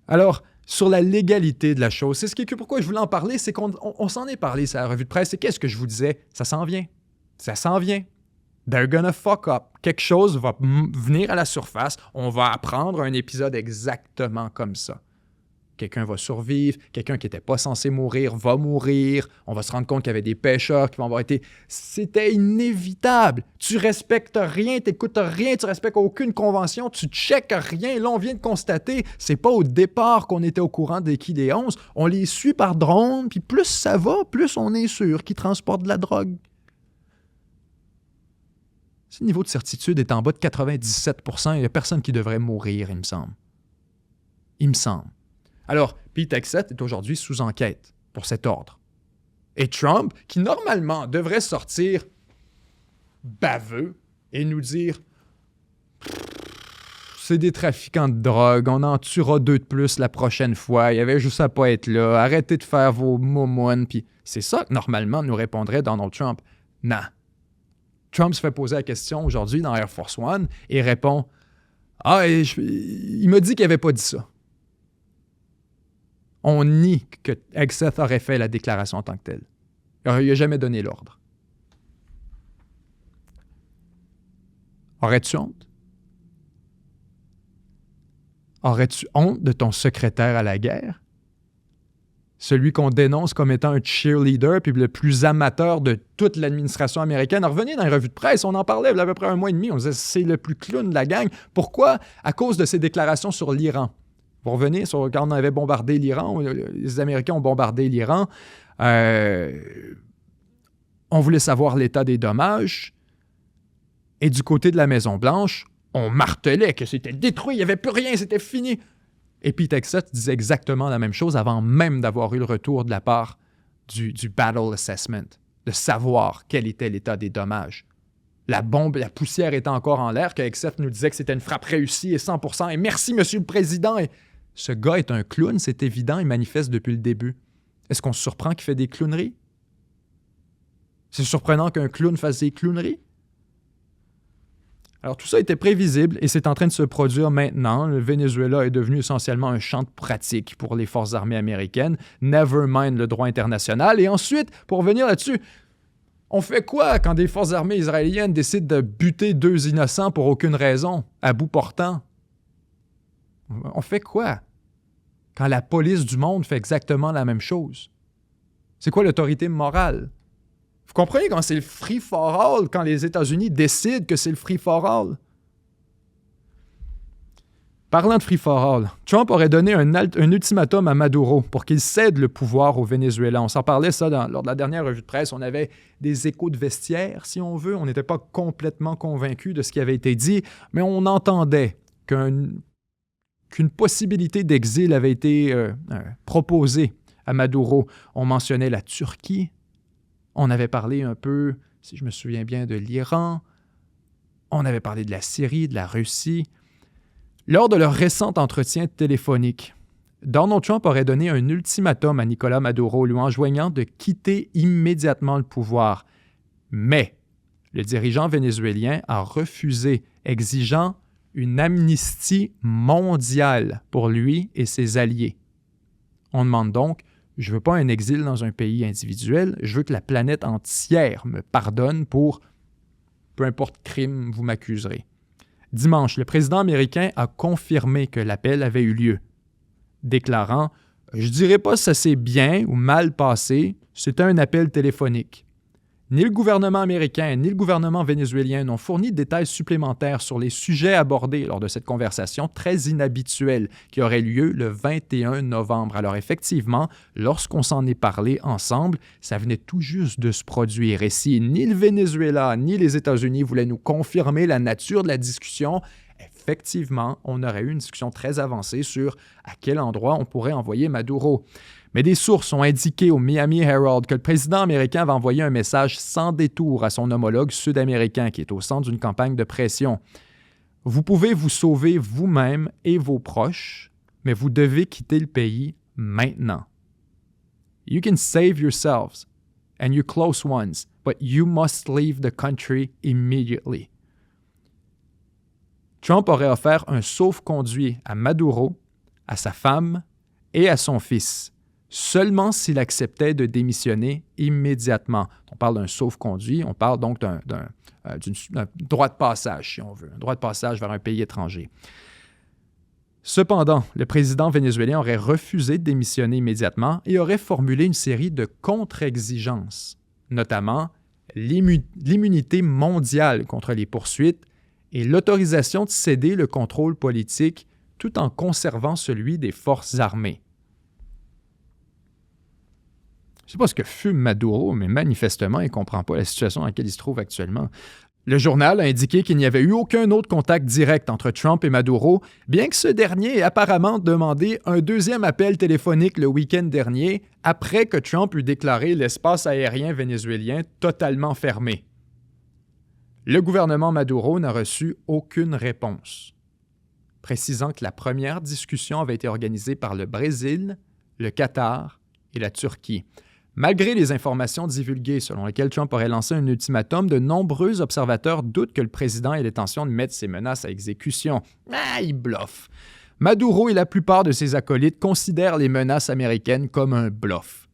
Speaker 1: Alors, sur la légalité de la chose, pourquoi je voulais en parler, c'est qu'on s'en est parlé, c'est la revue de presse. Et qu'est-ce que je vous disais? Ça s'en vient. Ça s'en vient. They're gonna fuck up. Quelque chose va venir à la surface. On va apprendre un épisode exactement comme ça. Quelqu'un va survivre. Quelqu'un qui n'était pas censé mourir va mourir. On va se rendre compte qu'il y avait des pêcheurs qui vont avoir été... C'était inévitable. Tu respectes rien, tu n'écoutes rien, tu respectes aucune convention, tu checkes rien. Là, on vient de constater, c'est pas au départ qu'on était au courant des qui des 11. On les suit par drone, puis plus ça va, plus on est sûr qu'ils transportent de la drogue. Si le niveau de certitude est en bas de 97 %, il n'y a personne qui devrait mourir, il me semble. Il me semble. Alors, Pete Hegseth est aujourd'hui sous enquête pour cet ordre. Et Trump, qui normalement devrait sortir baveux et nous dire « C'est des trafiquants de drogue, on en tuera 2 de plus la prochaine fois, il y avait juste à pas être là, arrêtez de faire vos momounes. » Puis c'est ça que normalement nous répondrait Donald Trump. Non. Trump se fait poser la question aujourd'hui dans Air Force One et répond « Ah, il m'a dit qu'il n'avait pas dit ça. » On nie que Hegseth aurait fait la déclaration en tant que telle. Il n'a jamais donné l'ordre. Aurais-tu honte? Aurais-tu honte de ton secrétaire à la guerre? Celui qu'on dénonce comme étant un cheerleader puis le plus amateur de toute l'administration américaine. Revenez dans les revues de presse, on en parlait il y a à peu près 1 mois et demi, on disait c'est le plus clown de la gang. Pourquoi? À cause de ses déclarations sur l'Iran. Vous revenez sur quand on avait bombardé l'Iran, les Américains ont bombardé l'Iran, on voulait savoir l'état des dommages, et du côté de la Maison-Blanche, on martelait que c'était détruit, il n'y avait plus rien, c'était fini. Et Pete Hegseth disait exactement la même chose avant même d'avoir eu le retour de la part du Battle Assessment, de savoir quel était l'état des dommages. La poussière était encore en l'air, que Hegseth nous disait que c'était une frappe réussie et 100%, et merci, Monsieur le Président. Et ce gars est un clown, c'est évident, il manifeste depuis le début. Est-ce qu'on se surprend qu'il fait des clowneries? C'est surprenant qu'un clown fasse des clowneries? Alors, tout ça était prévisible et c'est en train de se produire maintenant. Le Venezuela est devenu essentiellement un champ de pratique pour les forces armées américaines. Never mind le droit international. Et ensuite, pour revenir là-dessus, on fait quoi quand des forces armées israéliennes décident de buter 2 innocents pour aucune raison, à bout portant? On fait quoi quand la police du monde fait exactement la même chose? C'est quoi l'autorité morale? Vous comprenez quand c'est le free for all, quand les États-Unis décident que c'est le free for all? Parlant de free for all, Trump aurait donné un ultimatum à Maduro pour qu'il cède le pouvoir au Venezuela. On s'en parlait ça lors de la dernière revue de presse. On avait des échos de vestiaire, si on veut. On n'était pas complètement convaincus de ce qui avait été dit, mais on entendait qu'une possibilité d'exil avait été proposée à Maduro. On mentionnait la Turquie. On avait parlé un peu, si je me souviens bien, de l'Iran. On avait parlé de la Syrie, de la Russie. Lors de leur récent entretien téléphonique, Donald Trump aurait donné un ultimatum à Nicolás Maduro lui enjoignant de quitter immédiatement le pouvoir. Mais le dirigeant vénézuélien a refusé, exigeant une amnistie mondiale pour lui et ses alliés. On demande donc, je ne veux pas un exil dans un pays individuel, je veux que la planète entière me pardonne pour peu importe crime vous m'accuserez. Dimanche, le président américain a confirmé que l'appel avait eu lieu, déclarant « Je ne dirais pas si ça s'est bien ou mal passé, c'était un appel téléphonique. » Ni le gouvernement américain ni le gouvernement vénézuélien n'ont fourni de détails supplémentaires sur les sujets abordés lors de cette conversation très inhabituelle qui aurait lieu le 21 novembre. Alors effectivement, lorsqu'on s'en est parlé ensemble, ça venait tout juste de se produire. Et si ni le Venezuela ni les États-Unis voulaient nous confirmer la nature de la discussion, effectivement, on aurait eu une discussion très avancée sur à quel endroit on pourrait envoyer Maduro. Mais des sources ont indiqué au Miami Herald que le président américain va envoyer un message sans détour à son homologue sud-américain qui est au centre d'une campagne de pression. Vous pouvez vous sauver vous-même et vos proches, mais vous devez quitter le pays maintenant. You can save yourselves and your close ones, but you must leave the country immediately. Trump aurait offert un sauf-conduit à Maduro, à sa femme et à son fils, seulement s'il acceptait de démissionner immédiatement. On parle d'un sauf-conduit, on parle donc d'un droit de passage, si on veut, un droit de passage vers un pays étranger. Cependant, le président vénézuélien aurait refusé de démissionner immédiatement et aurait formulé une série de contre-exigences, notamment l'immunité mondiale contre les poursuites et l'autorisation de céder le contrôle politique tout en conservant celui des forces armées. Je ne sais pas ce que fume Maduro, mais manifestement, il ne comprend pas la situation dans laquelle il se trouve actuellement. Le journal a indiqué qu'il n'y avait eu aucun autre contact direct entre Trump et Maduro, bien que ce dernier ait apparemment demandé un deuxième appel téléphonique le week-end dernier, après que Trump eut déclaré l'espace aérien vénézuélien totalement fermé. Le gouvernement Maduro n'a reçu aucune réponse, précisant que la première discussion avait été organisée par le Brésil, le Qatar et la Turquie. Malgré les informations divulguées selon lesquelles Trump aurait lancé un ultimatum, de nombreux observateurs doutent que le président ait l'intention de mettre ses menaces à exécution. Il bluffe. Maduro et la plupart de ses acolytes considèrent les menaces américaines comme un bluff.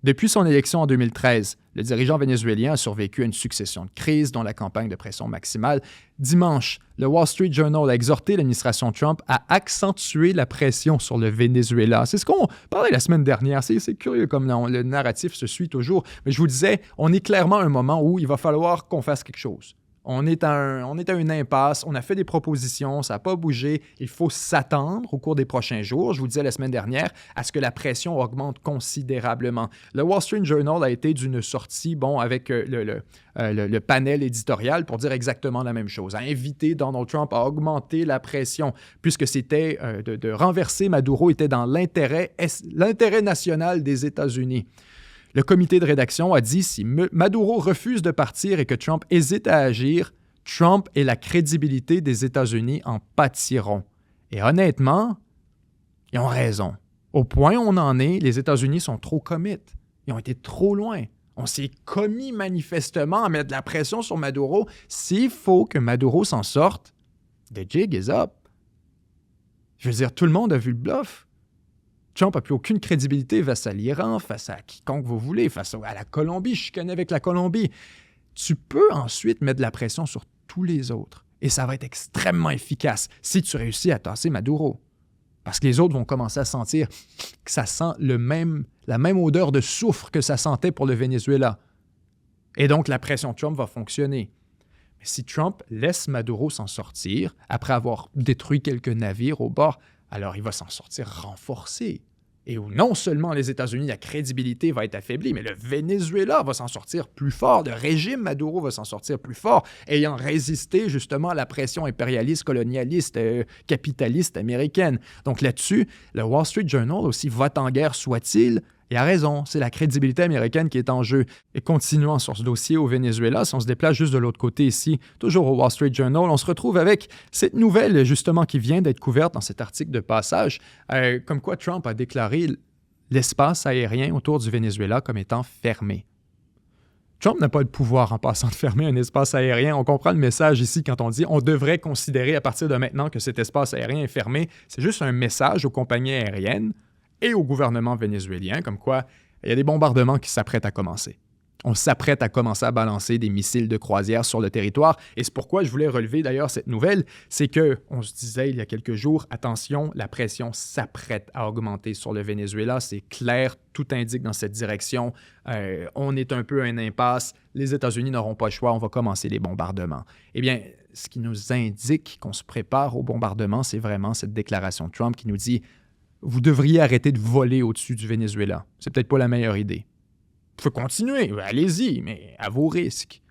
Speaker 1: Depuis son élection en 2013, le dirigeant vénézuélien a survécu à une succession de crises, dont la campagne de pression maximale. Dimanche, le Wall Street Journal a exhorté l'administration Trump à accentuer la pression sur le Venezuela. C'est ce qu'on parlait la semaine dernière. C'est curieux comme le narratif se suit toujours. Mais je vous disais, on est clairement à un moment où il va falloir qu'on fasse quelque chose. On est à une impasse, on a fait des propositions, ça n'a pas bougé. Il faut s'attendre au cours des prochains jours, je vous disais la semaine dernière, à ce que la pression augmente considérablement. Le Wall Street Journal a été d'une sortie, avec le panel éditorial pour dire exactement la même chose, a invité Donald Trump à augmenter la pression, puisque c'était de renverser Maduro était dans l'intérêt national des États-Unis. Le comité de rédaction a dit si Maduro refuse de partir et que Trump hésite à agir, Trump et la crédibilité des États-Unis en pâtiront. Et honnêtement, ils ont raison. Au point où on en est, les États-Unis sont trop commit. Ils ont été trop loin. On s'est commis manifestement à mettre de la pression sur Maduro. S'il faut que Maduro s'en sorte, the jig is up. Je veux dire, tout le monde a vu le bluff. Trump n'a plus aucune crédibilité face à l'Iran, face à quiconque vous voulez, face à la Colombie, chicaner avec la Colombie. Tu peux ensuite mettre de la pression sur tous les autres. Et ça va être extrêmement efficace si tu réussis à tasser Maduro. Parce que les autres vont commencer à sentir que ça sent la même odeur de soufre que ça sentait pour le Venezuela. Et donc, la pression de Trump va fonctionner. Mais si Trump laisse Maduro s'en sortir, après avoir détruit quelques navires au bord, alors il va s'en sortir renforcé. Et où non seulement les États-Unis, la crédibilité va être affaiblie, mais le Venezuela va s'en sortir plus fort, le régime Maduro va s'en sortir plus fort, ayant résisté justement à la pression impérialiste, colonialiste, capitaliste américaine. Donc là-dessus, le Wall Street Journal, aussi vote en guerre soit-il, Et a raison, c'est la crédibilité américaine qui est en jeu. Et continuant sur ce dossier au Venezuela, si on se déplace juste de l'autre côté ici, toujours au Wall Street Journal, on se retrouve avec cette nouvelle justement qui vient d'être couverte dans cet article de passage, comme quoi Trump a déclaré l'espace aérien autour du Venezuela comme étant fermé. Trump n'a pas le pouvoir en passant de fermer un espace aérien. On comprend le message ici quand on dit on devrait considérer à partir de maintenant que cet espace aérien est fermé. C'est juste un message aux compagnies aériennes et au gouvernement vénézuélien, comme quoi il y a des bombardements qui s'apprêtent à commencer. On s'apprête à commencer à balancer des missiles de croisière sur le territoire. Et c'est pourquoi je voulais relever d'ailleurs cette nouvelle, c'est qu'on se disait il y a quelques jours, attention, la pression s'apprête à augmenter sur le Venezuela. C'est clair, tout indique dans cette direction. On est un peu à une impasse. Les États-Unis n'auront pas le choix, on va commencer les bombardements. Eh bien, ce qui nous indique qu'on se prépare au bombardement, c'est vraiment cette déclaration de Trump qui nous dit « Vous devriez arrêter de voler au-dessus du Venezuela. C'est peut-être pas la meilleure idée. » Il faut continuer, allez-y, mais à vos risques.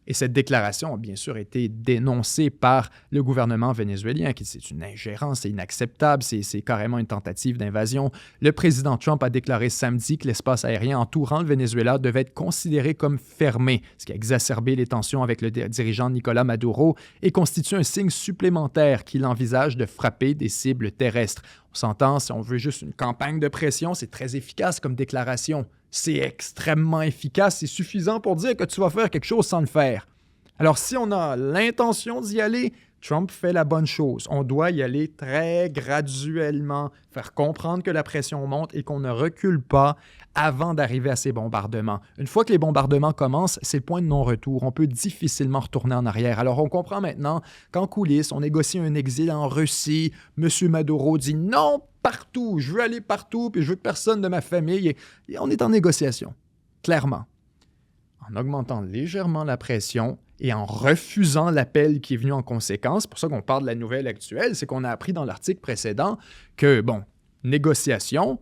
Speaker 1: Et cette déclaration a bien sûr été dénoncée par le gouvernement vénézuélien, qui dit c'est une ingérence, c'est inacceptable, c'est carrément une tentative d'invasion. Le président Trump a déclaré samedi que l'espace aérien entourant le Venezuela devait être considéré comme fermé, ce qui a exacerbé les tensions avec le dirigeant Nicolás Maduro et constitue un signe supplémentaire qu'il envisage de frapper des cibles terrestres. On s'entend, si on veut juste une campagne de pression, c'est très efficace comme déclaration. C'est extrêmement efficace, c'est suffisant pour dire que tu vas faire quelque chose sans le faire. Alors, si on a l'intention d'y aller, Trump fait la bonne chose. On doit y aller très graduellement, faire comprendre que la pression monte et qu'on ne recule pas avant d'arriver à ces bombardements. Une fois que les bombardements commencent, c'est le point de non-retour. On peut difficilement retourner en arrière. Alors, on comprend maintenant qu'en coulisses, on négocie un exil en Russie. M. Maduro dit non partout, je veux aller partout, puis je veux que personne de ma famille. Et on est en négociation, clairement. En augmentant légèrement la pression et en refusant l'appel qui est venu en conséquence, c'est pour ça qu'on parle de la nouvelle actuelle, c'est qu'on a appris dans l'article précédent que, bon, négociation,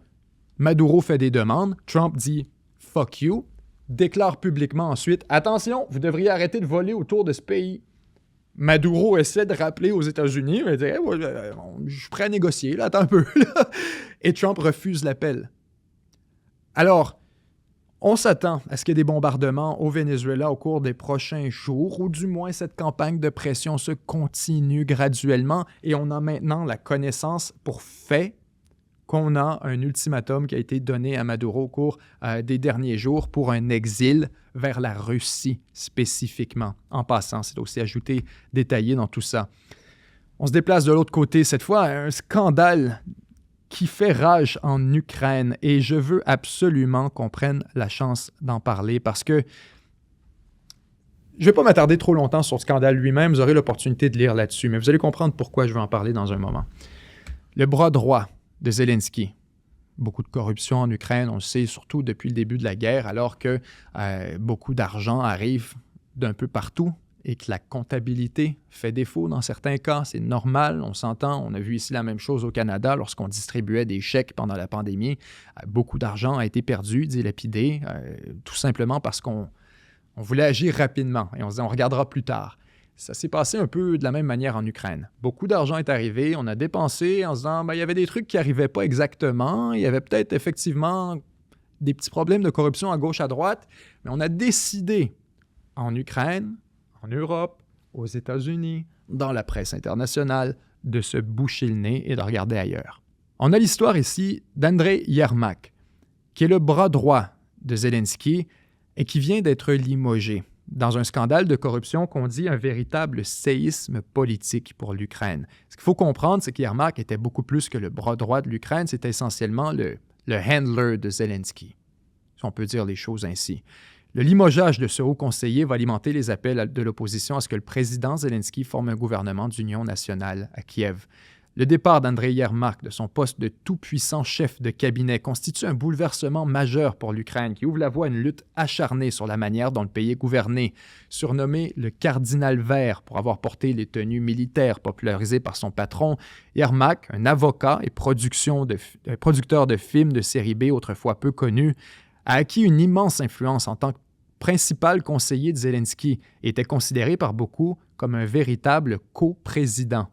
Speaker 1: Maduro fait des demandes, Trump dit « fuck you », déclare publiquement ensuite « attention, vous devriez arrêter de voler autour de ce pays ». Maduro essaie de rappeler aux États-Unis, il dit hey, je suis prêt à négocier, là, attends un peu. Et Trump refuse l'appel. Alors, on s'attend à ce qu'il y ait des bombardements au Venezuela au cours des prochains jours, ou du moins cette campagne de pression se continue graduellement, et on a maintenant la connaissance pour fait qu'on a un ultimatum qui a été donné à Maduro au cours des derniers jours pour un exil vers la Russie spécifiquement. En passant, c'est aussi ajouté, détaillé dans tout ça. On se déplace de l'autre côté, cette fois, un scandale qui fait rage en Ukraine et je veux absolument qu'on prenne la chance d'en parler parce que je ne vais pas m'attarder trop longtemps sur le scandale lui-même, vous aurez l'opportunité de lire là-dessus, mais vous allez comprendre pourquoi je veux en parler dans un moment. Le bras droit de Zelensky. Beaucoup de corruption en Ukraine, on le sait, surtout depuis le début de la guerre, alors que beaucoup d'argent arrive d'un peu partout et que la comptabilité fait défaut dans certains cas. C'est normal, on s'entend. On a vu ici la même chose au Canada lorsqu'on distribuait des chèques pendant la pandémie. Beaucoup d'argent a été perdu, dilapidé, tout simplement parce qu'on voulait agir rapidement et on se disait on regardera plus tard. Ça s'est passé un peu de la même manière en Ukraine. Beaucoup d'argent est arrivé, on a dépensé en se disant il y avait des trucs qui n'arrivaient pas exactement, il y avait peut-être effectivement des petits problèmes de corruption à gauche, à droite, mais on a décidé en Ukraine, en Europe, aux États-Unis, dans la presse internationale, de se boucher le nez et de regarder ailleurs. On a l'histoire ici d'Andrei Yermak, qui est le bras droit de Zelensky et qui vient d'être limogé dans un scandale de corruption qu'on dit un véritable séisme politique pour l'Ukraine. Ce qu'il faut comprendre, c'est qu'Yermak était beaucoup plus que le bras droit de l'Ukraine, c'était essentiellement le handler de Zelensky, si on peut dire les choses ainsi. Le limogeage de ce haut conseiller va alimenter les appels de l'opposition à ce que le président Zelensky forme un gouvernement d'union nationale à Kiev. Le départ d'Andrei Yermak de son poste de tout-puissant chef de cabinet constitue un bouleversement majeur pour l'Ukraine qui ouvre la voie à une lutte acharnée sur la manière dont le pays est gouverné. Surnommé le cardinal vert pour avoir porté les tenues militaires popularisées par son patron, Yermak, un avocat et producteur de films de série B autrefois peu connu, a acquis une immense influence en tant que principal conseiller de Zelensky et était considéré par beaucoup comme un véritable coprésident.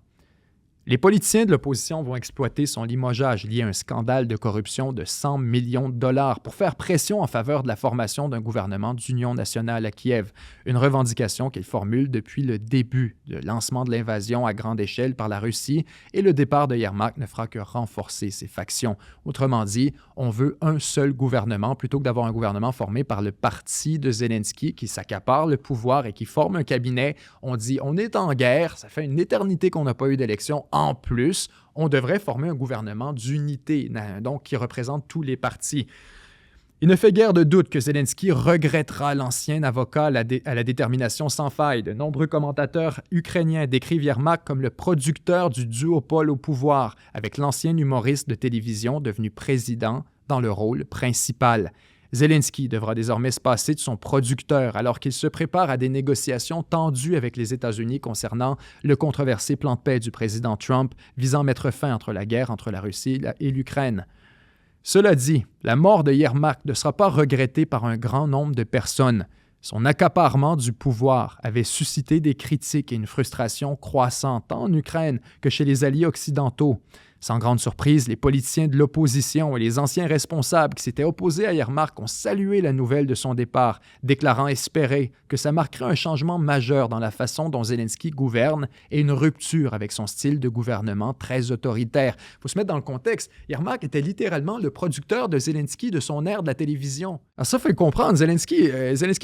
Speaker 1: Les politiciens de l'opposition vont exploiter son limogeage lié à un scandale de corruption de 100 millions de dollars pour faire pression en faveur de la formation d'un gouvernement d'union nationale à Kiev, une revendication qu'ils formulent depuis le début du lancement de l'invasion à grande échelle par la Russie, et le départ de Yermak ne fera que renforcer ces factions. Autrement dit, on veut un seul gouvernement plutôt que d'avoir un gouvernement formé par le parti de Zelensky qui s'accapare le pouvoir et qui forme un cabinet. On dit on est en guerre, ça fait une éternité qu'on n'a pas eu d'élection. En plus, on devrait former un gouvernement d'unité, donc qui représente tous les partis. Il ne fait guère de doute que Zelensky regrettera l'ancien avocat à la détermination sans faille. De nombreux commentateurs ukrainiens décrivent Yermak comme le producteur du duopole au pouvoir, avec l'ancien humoriste de télévision devenu président dans le rôle principal. Zelensky devra désormais se passer de son producteur alors qu'il se prépare à des négociations tendues avec les États-Unis concernant le controversé plan de paix du président Trump visant à mettre fin entre la guerre entre la Russie et l'Ukraine. Cela dit, la mort de Yermak ne sera pas regrettée par un grand nombre de personnes. Son accaparement du pouvoir avait suscité des critiques et une frustration croissante tant en Ukraine que chez les alliés occidentaux. Sans grande surprise, les politiciens de l'opposition et les anciens responsables qui s'étaient opposés à Yermak ont salué la nouvelle de son départ, déclarant espérer que ça marquerait un changement majeur dans la façon dont Zelensky gouverne et une rupture avec son style de gouvernement très autoritaire. Il faut se mettre dans le contexte. Yermak était littéralement le producteur de Zelensky de son ère de la télévision. Alors ça, il faut le comprendre. Zelensky,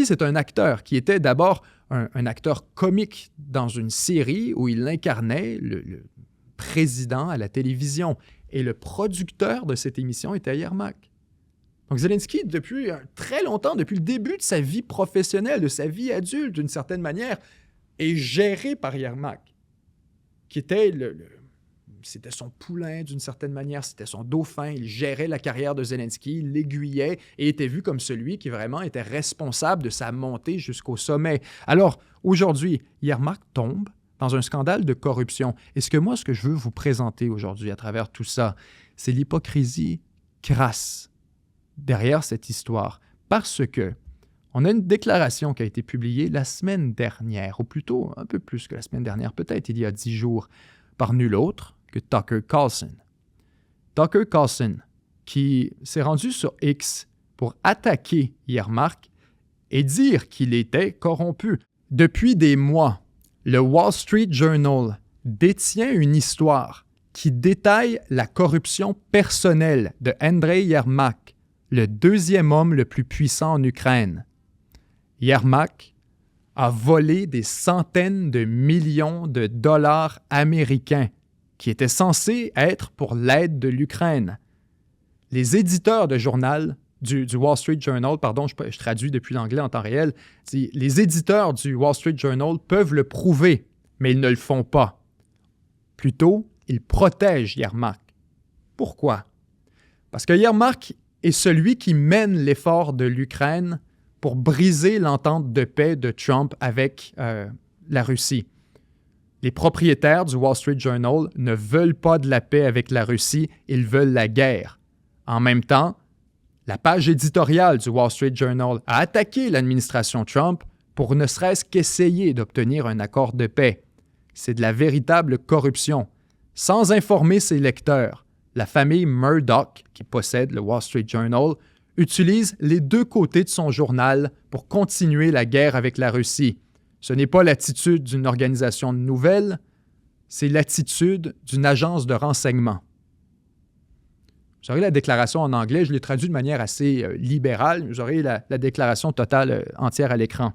Speaker 1: c'est un acteur qui était d'abord un acteur comique dans une série où il incarnait le président à la télévision. Et le producteur de cette émission était Yermak. Donc Zelensky, depuis très longtemps, depuis le début de sa vie professionnelle, de sa vie adulte, d'une certaine manière, est géré par Yermak, qui était c'était son poulain d'une certaine manière, c'était son dauphin. Il gérait la carrière de Zelensky, il l'aiguillait et était vu comme celui qui vraiment était responsable de sa montée jusqu'au sommet. Alors, aujourd'hui, Yermak tombe dans un scandale de corruption. Et ce que je veux vous présenter aujourd'hui à travers tout ça, c'est l'hypocrisie crasse derrière cette histoire. Parce que on a une déclaration qui a été publiée la semaine dernière, ou plutôt un peu plus que la semaine dernière, peut-être il y a 10 jours, par nul autre que Tucker Carlson. Tucker Carlson, qui s'est rendu sur X pour attaquer Yermak et dire qu'il était corrompu. Depuis des mois, le Wall Street Journal détient une histoire qui détaille la corruption personnelle de Andrei Yermak, le deuxième homme le plus puissant en Ukraine. Yermak a volé des centaines de millions de dollars américains qui étaient censés être pour l'aide de l'Ukraine. Les éditeurs de journal du Wall Street Journal, je traduis depuis l'anglais en temps réel, les éditeurs du Wall Street Journal peuvent le prouver, mais ils ne le font pas. Plutôt, ils protègent Yermak. Pourquoi? Parce que Yermak est celui qui mène l'effort de l'Ukraine pour briser l'entente de paix de Trump avec la Russie. Les propriétaires du Wall Street Journal ne veulent pas de la paix avec la Russie, ils veulent la guerre. En même temps, la page éditoriale du Wall Street Journal a attaqué l'administration Trump pour ne serait-ce qu'essayer d'obtenir un accord de paix. C'est de la véritable corruption. Sans informer ses lecteurs, la famille Murdoch, qui possède le Wall Street Journal, utilise les deux côtés de son journal pour continuer la guerre avec la Russie. Ce n'est pas l'attitude d'une organisation de nouvelles, c'est l'attitude d'une agence de renseignement. Vous aurez la déclaration en anglais, je l'ai traduit de manière assez libérale. Vous aurez la déclaration totale entière à l'écran.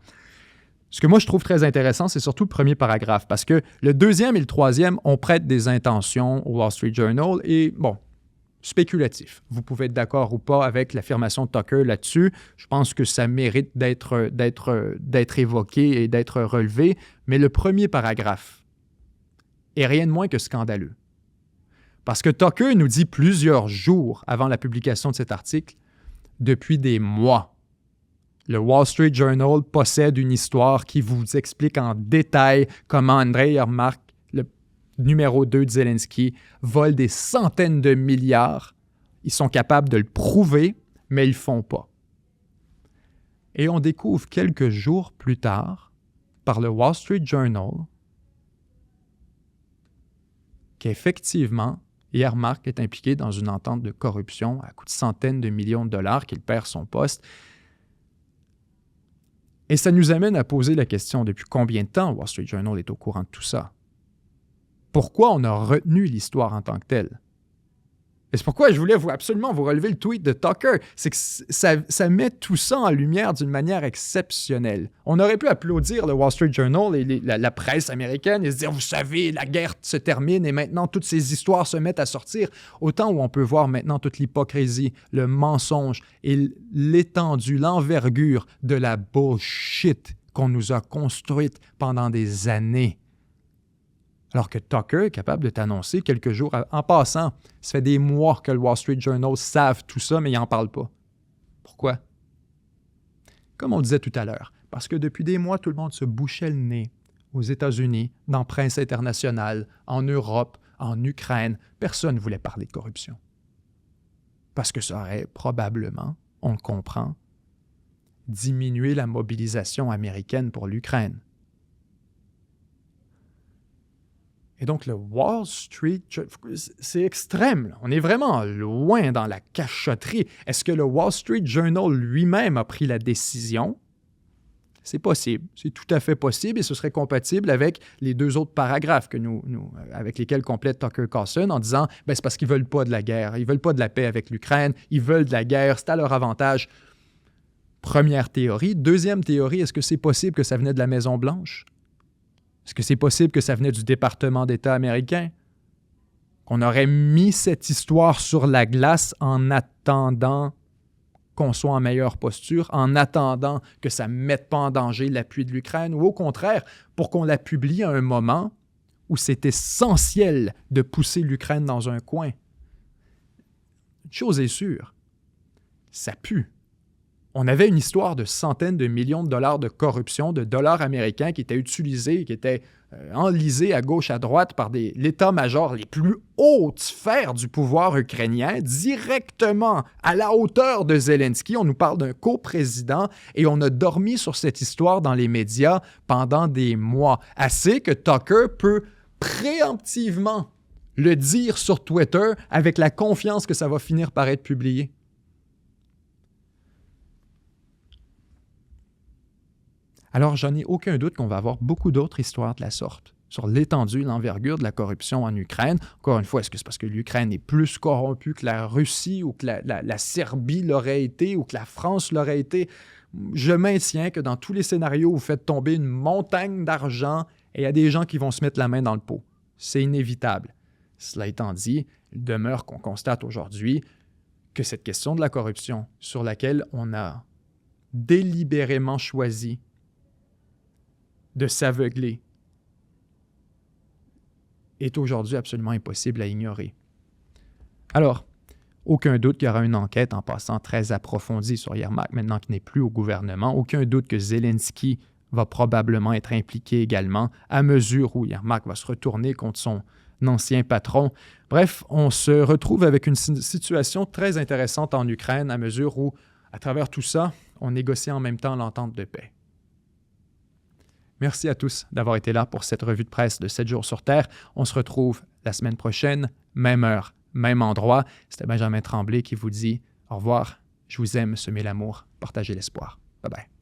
Speaker 1: Ce que moi je trouve très intéressant, c'est surtout le premier paragraphe, parce que le deuxième et le troisième, on prête des intentions au Wall Street Journal et, spéculatif. Vous pouvez être d'accord ou pas avec l'affirmation de Tucker là-dessus. Je pense que ça mérite d'être évoqué et d'être relevé, mais le premier paragraphe est rien de moins que scandaleux. Parce que Tucker nous dit plusieurs jours avant la publication de cet article, depuis des mois, le Wall Street Journal possède une histoire qui vous explique en détail comment Andrei Yermak, le numéro 2 de Zelensky, vole des centaines de milliards. Ils sont capables de le prouver, mais ils ne le font pas. Et on découvre quelques jours plus tard, par le Wall Street Journal, qu'effectivement, Yermak est impliqué dans une entente de corruption à coût de centaines de millions de dollars, qu'il perd son poste. Et ça nous amène à poser la question, depuis combien de temps Wall Street Journal est au courant de tout ça? Pourquoi on a retenu l'histoire en tant que telle? Et c'est pourquoi je voulais absolument vous relever le tweet de Tucker. C'est que ça met tout ça en lumière d'une manière exceptionnelle. On aurait pu applaudir le Wall Street Journal et la presse américaine et se dire, vous savez, la guerre se termine et maintenant toutes ces histoires se mettent à sortir. Autant où on peut voir maintenant toute l'hypocrisie, le mensonge et l'étendue, l'envergure de la bullshit qu'on nous a construite pendant des années. Alors que Tucker est capable de t'annoncer quelques jours en passant. Ça fait des mois que le Wall Street Journal savent tout ça, mais ils n'en parlent pas. Pourquoi? Comme on disait tout à l'heure, parce que depuis des mois, tout le monde se bouchait le nez aux États-Unis, dans presse internationale, en Europe, en Ukraine. Personne ne voulait parler de corruption. Parce que ça aurait probablement, on le comprend, diminué la mobilisation américaine pour l'Ukraine. Et donc, le Wall Street, c'est extrême. Là. On est vraiment loin dans la cachotterie. Est-ce que le Wall Street Journal lui-même a pris la décision? C'est possible. C'est tout à fait possible et ce serait compatible avec les deux autres paragraphes avec lesquels complète Tucker Carlson en disant c'est parce qu'ils ne veulent pas de la guerre. Ils ne veulent pas de la paix avec l'Ukraine. Ils veulent de la guerre. C'est à leur avantage. Première théorie. Deuxième théorie, est-ce que c'est possible que ça venait de la Maison-Blanche? Est-ce que c'est possible que ça venait du département d'État américain? Qu'on aurait mis cette histoire sur la glace en attendant qu'on soit en meilleure posture, en attendant que ça ne mette pas en danger l'appui de l'Ukraine, ou au contraire, pour qu'on la publie à un moment où c'est essentiel de pousser l'Ukraine dans un coin? Une chose est sûre, ça pue. On avait une histoire de centaines de millions de dollars de corruption, de dollars américains qui étaient utilisés, qui étaient enlisés à gauche, à droite par l'état-major, les plus hautes sphères du pouvoir ukrainien, directement à la hauteur de Zelensky. On nous parle d'un coprésident et on a dormi sur cette histoire dans les médias pendant des mois. Assez que Tucker peut préemptivement le dire sur Twitter avec la confiance que ça va finir par être publié. Alors, j'en ai aucun doute qu'on va avoir beaucoup d'autres histoires de la sorte sur l'étendue, l'envergure de la corruption en Ukraine. Encore une fois, est-ce que c'est parce que l'Ukraine est plus corrompue que la Russie ou que la Serbie l'aurait été ou que la France l'aurait été? Je maintiens que dans tous les scénarios, vous faites tomber une montagne d'argent et il y a des gens qui vont se mettre la main dans le pot. C'est inévitable. Cela étant dit, il demeure qu'on constate aujourd'hui que cette question de la corruption sur laquelle on a délibérément choisi de s'aveugler est aujourd'hui absolument impossible à ignorer. Alors, aucun doute qu'il y aura une enquête en passant très approfondie sur Yermak, maintenant qu'il n'est plus au gouvernement. Aucun doute que Zelensky va probablement être impliqué également à mesure où Yermak va se retourner contre son ancien patron. Bref, on se retrouve avec une situation très intéressante en Ukraine à mesure où, à travers tout ça, on négocie en même temps l'entente de paix. Merci à tous d'avoir été là pour cette revue de presse de 7 jours sur Terre. On se retrouve la semaine prochaine, même heure, même endroit. C'était Benjamin Tremblay qui vous dit au revoir. Je vous aime, semez l'amour, partagez l'espoir. Bye bye.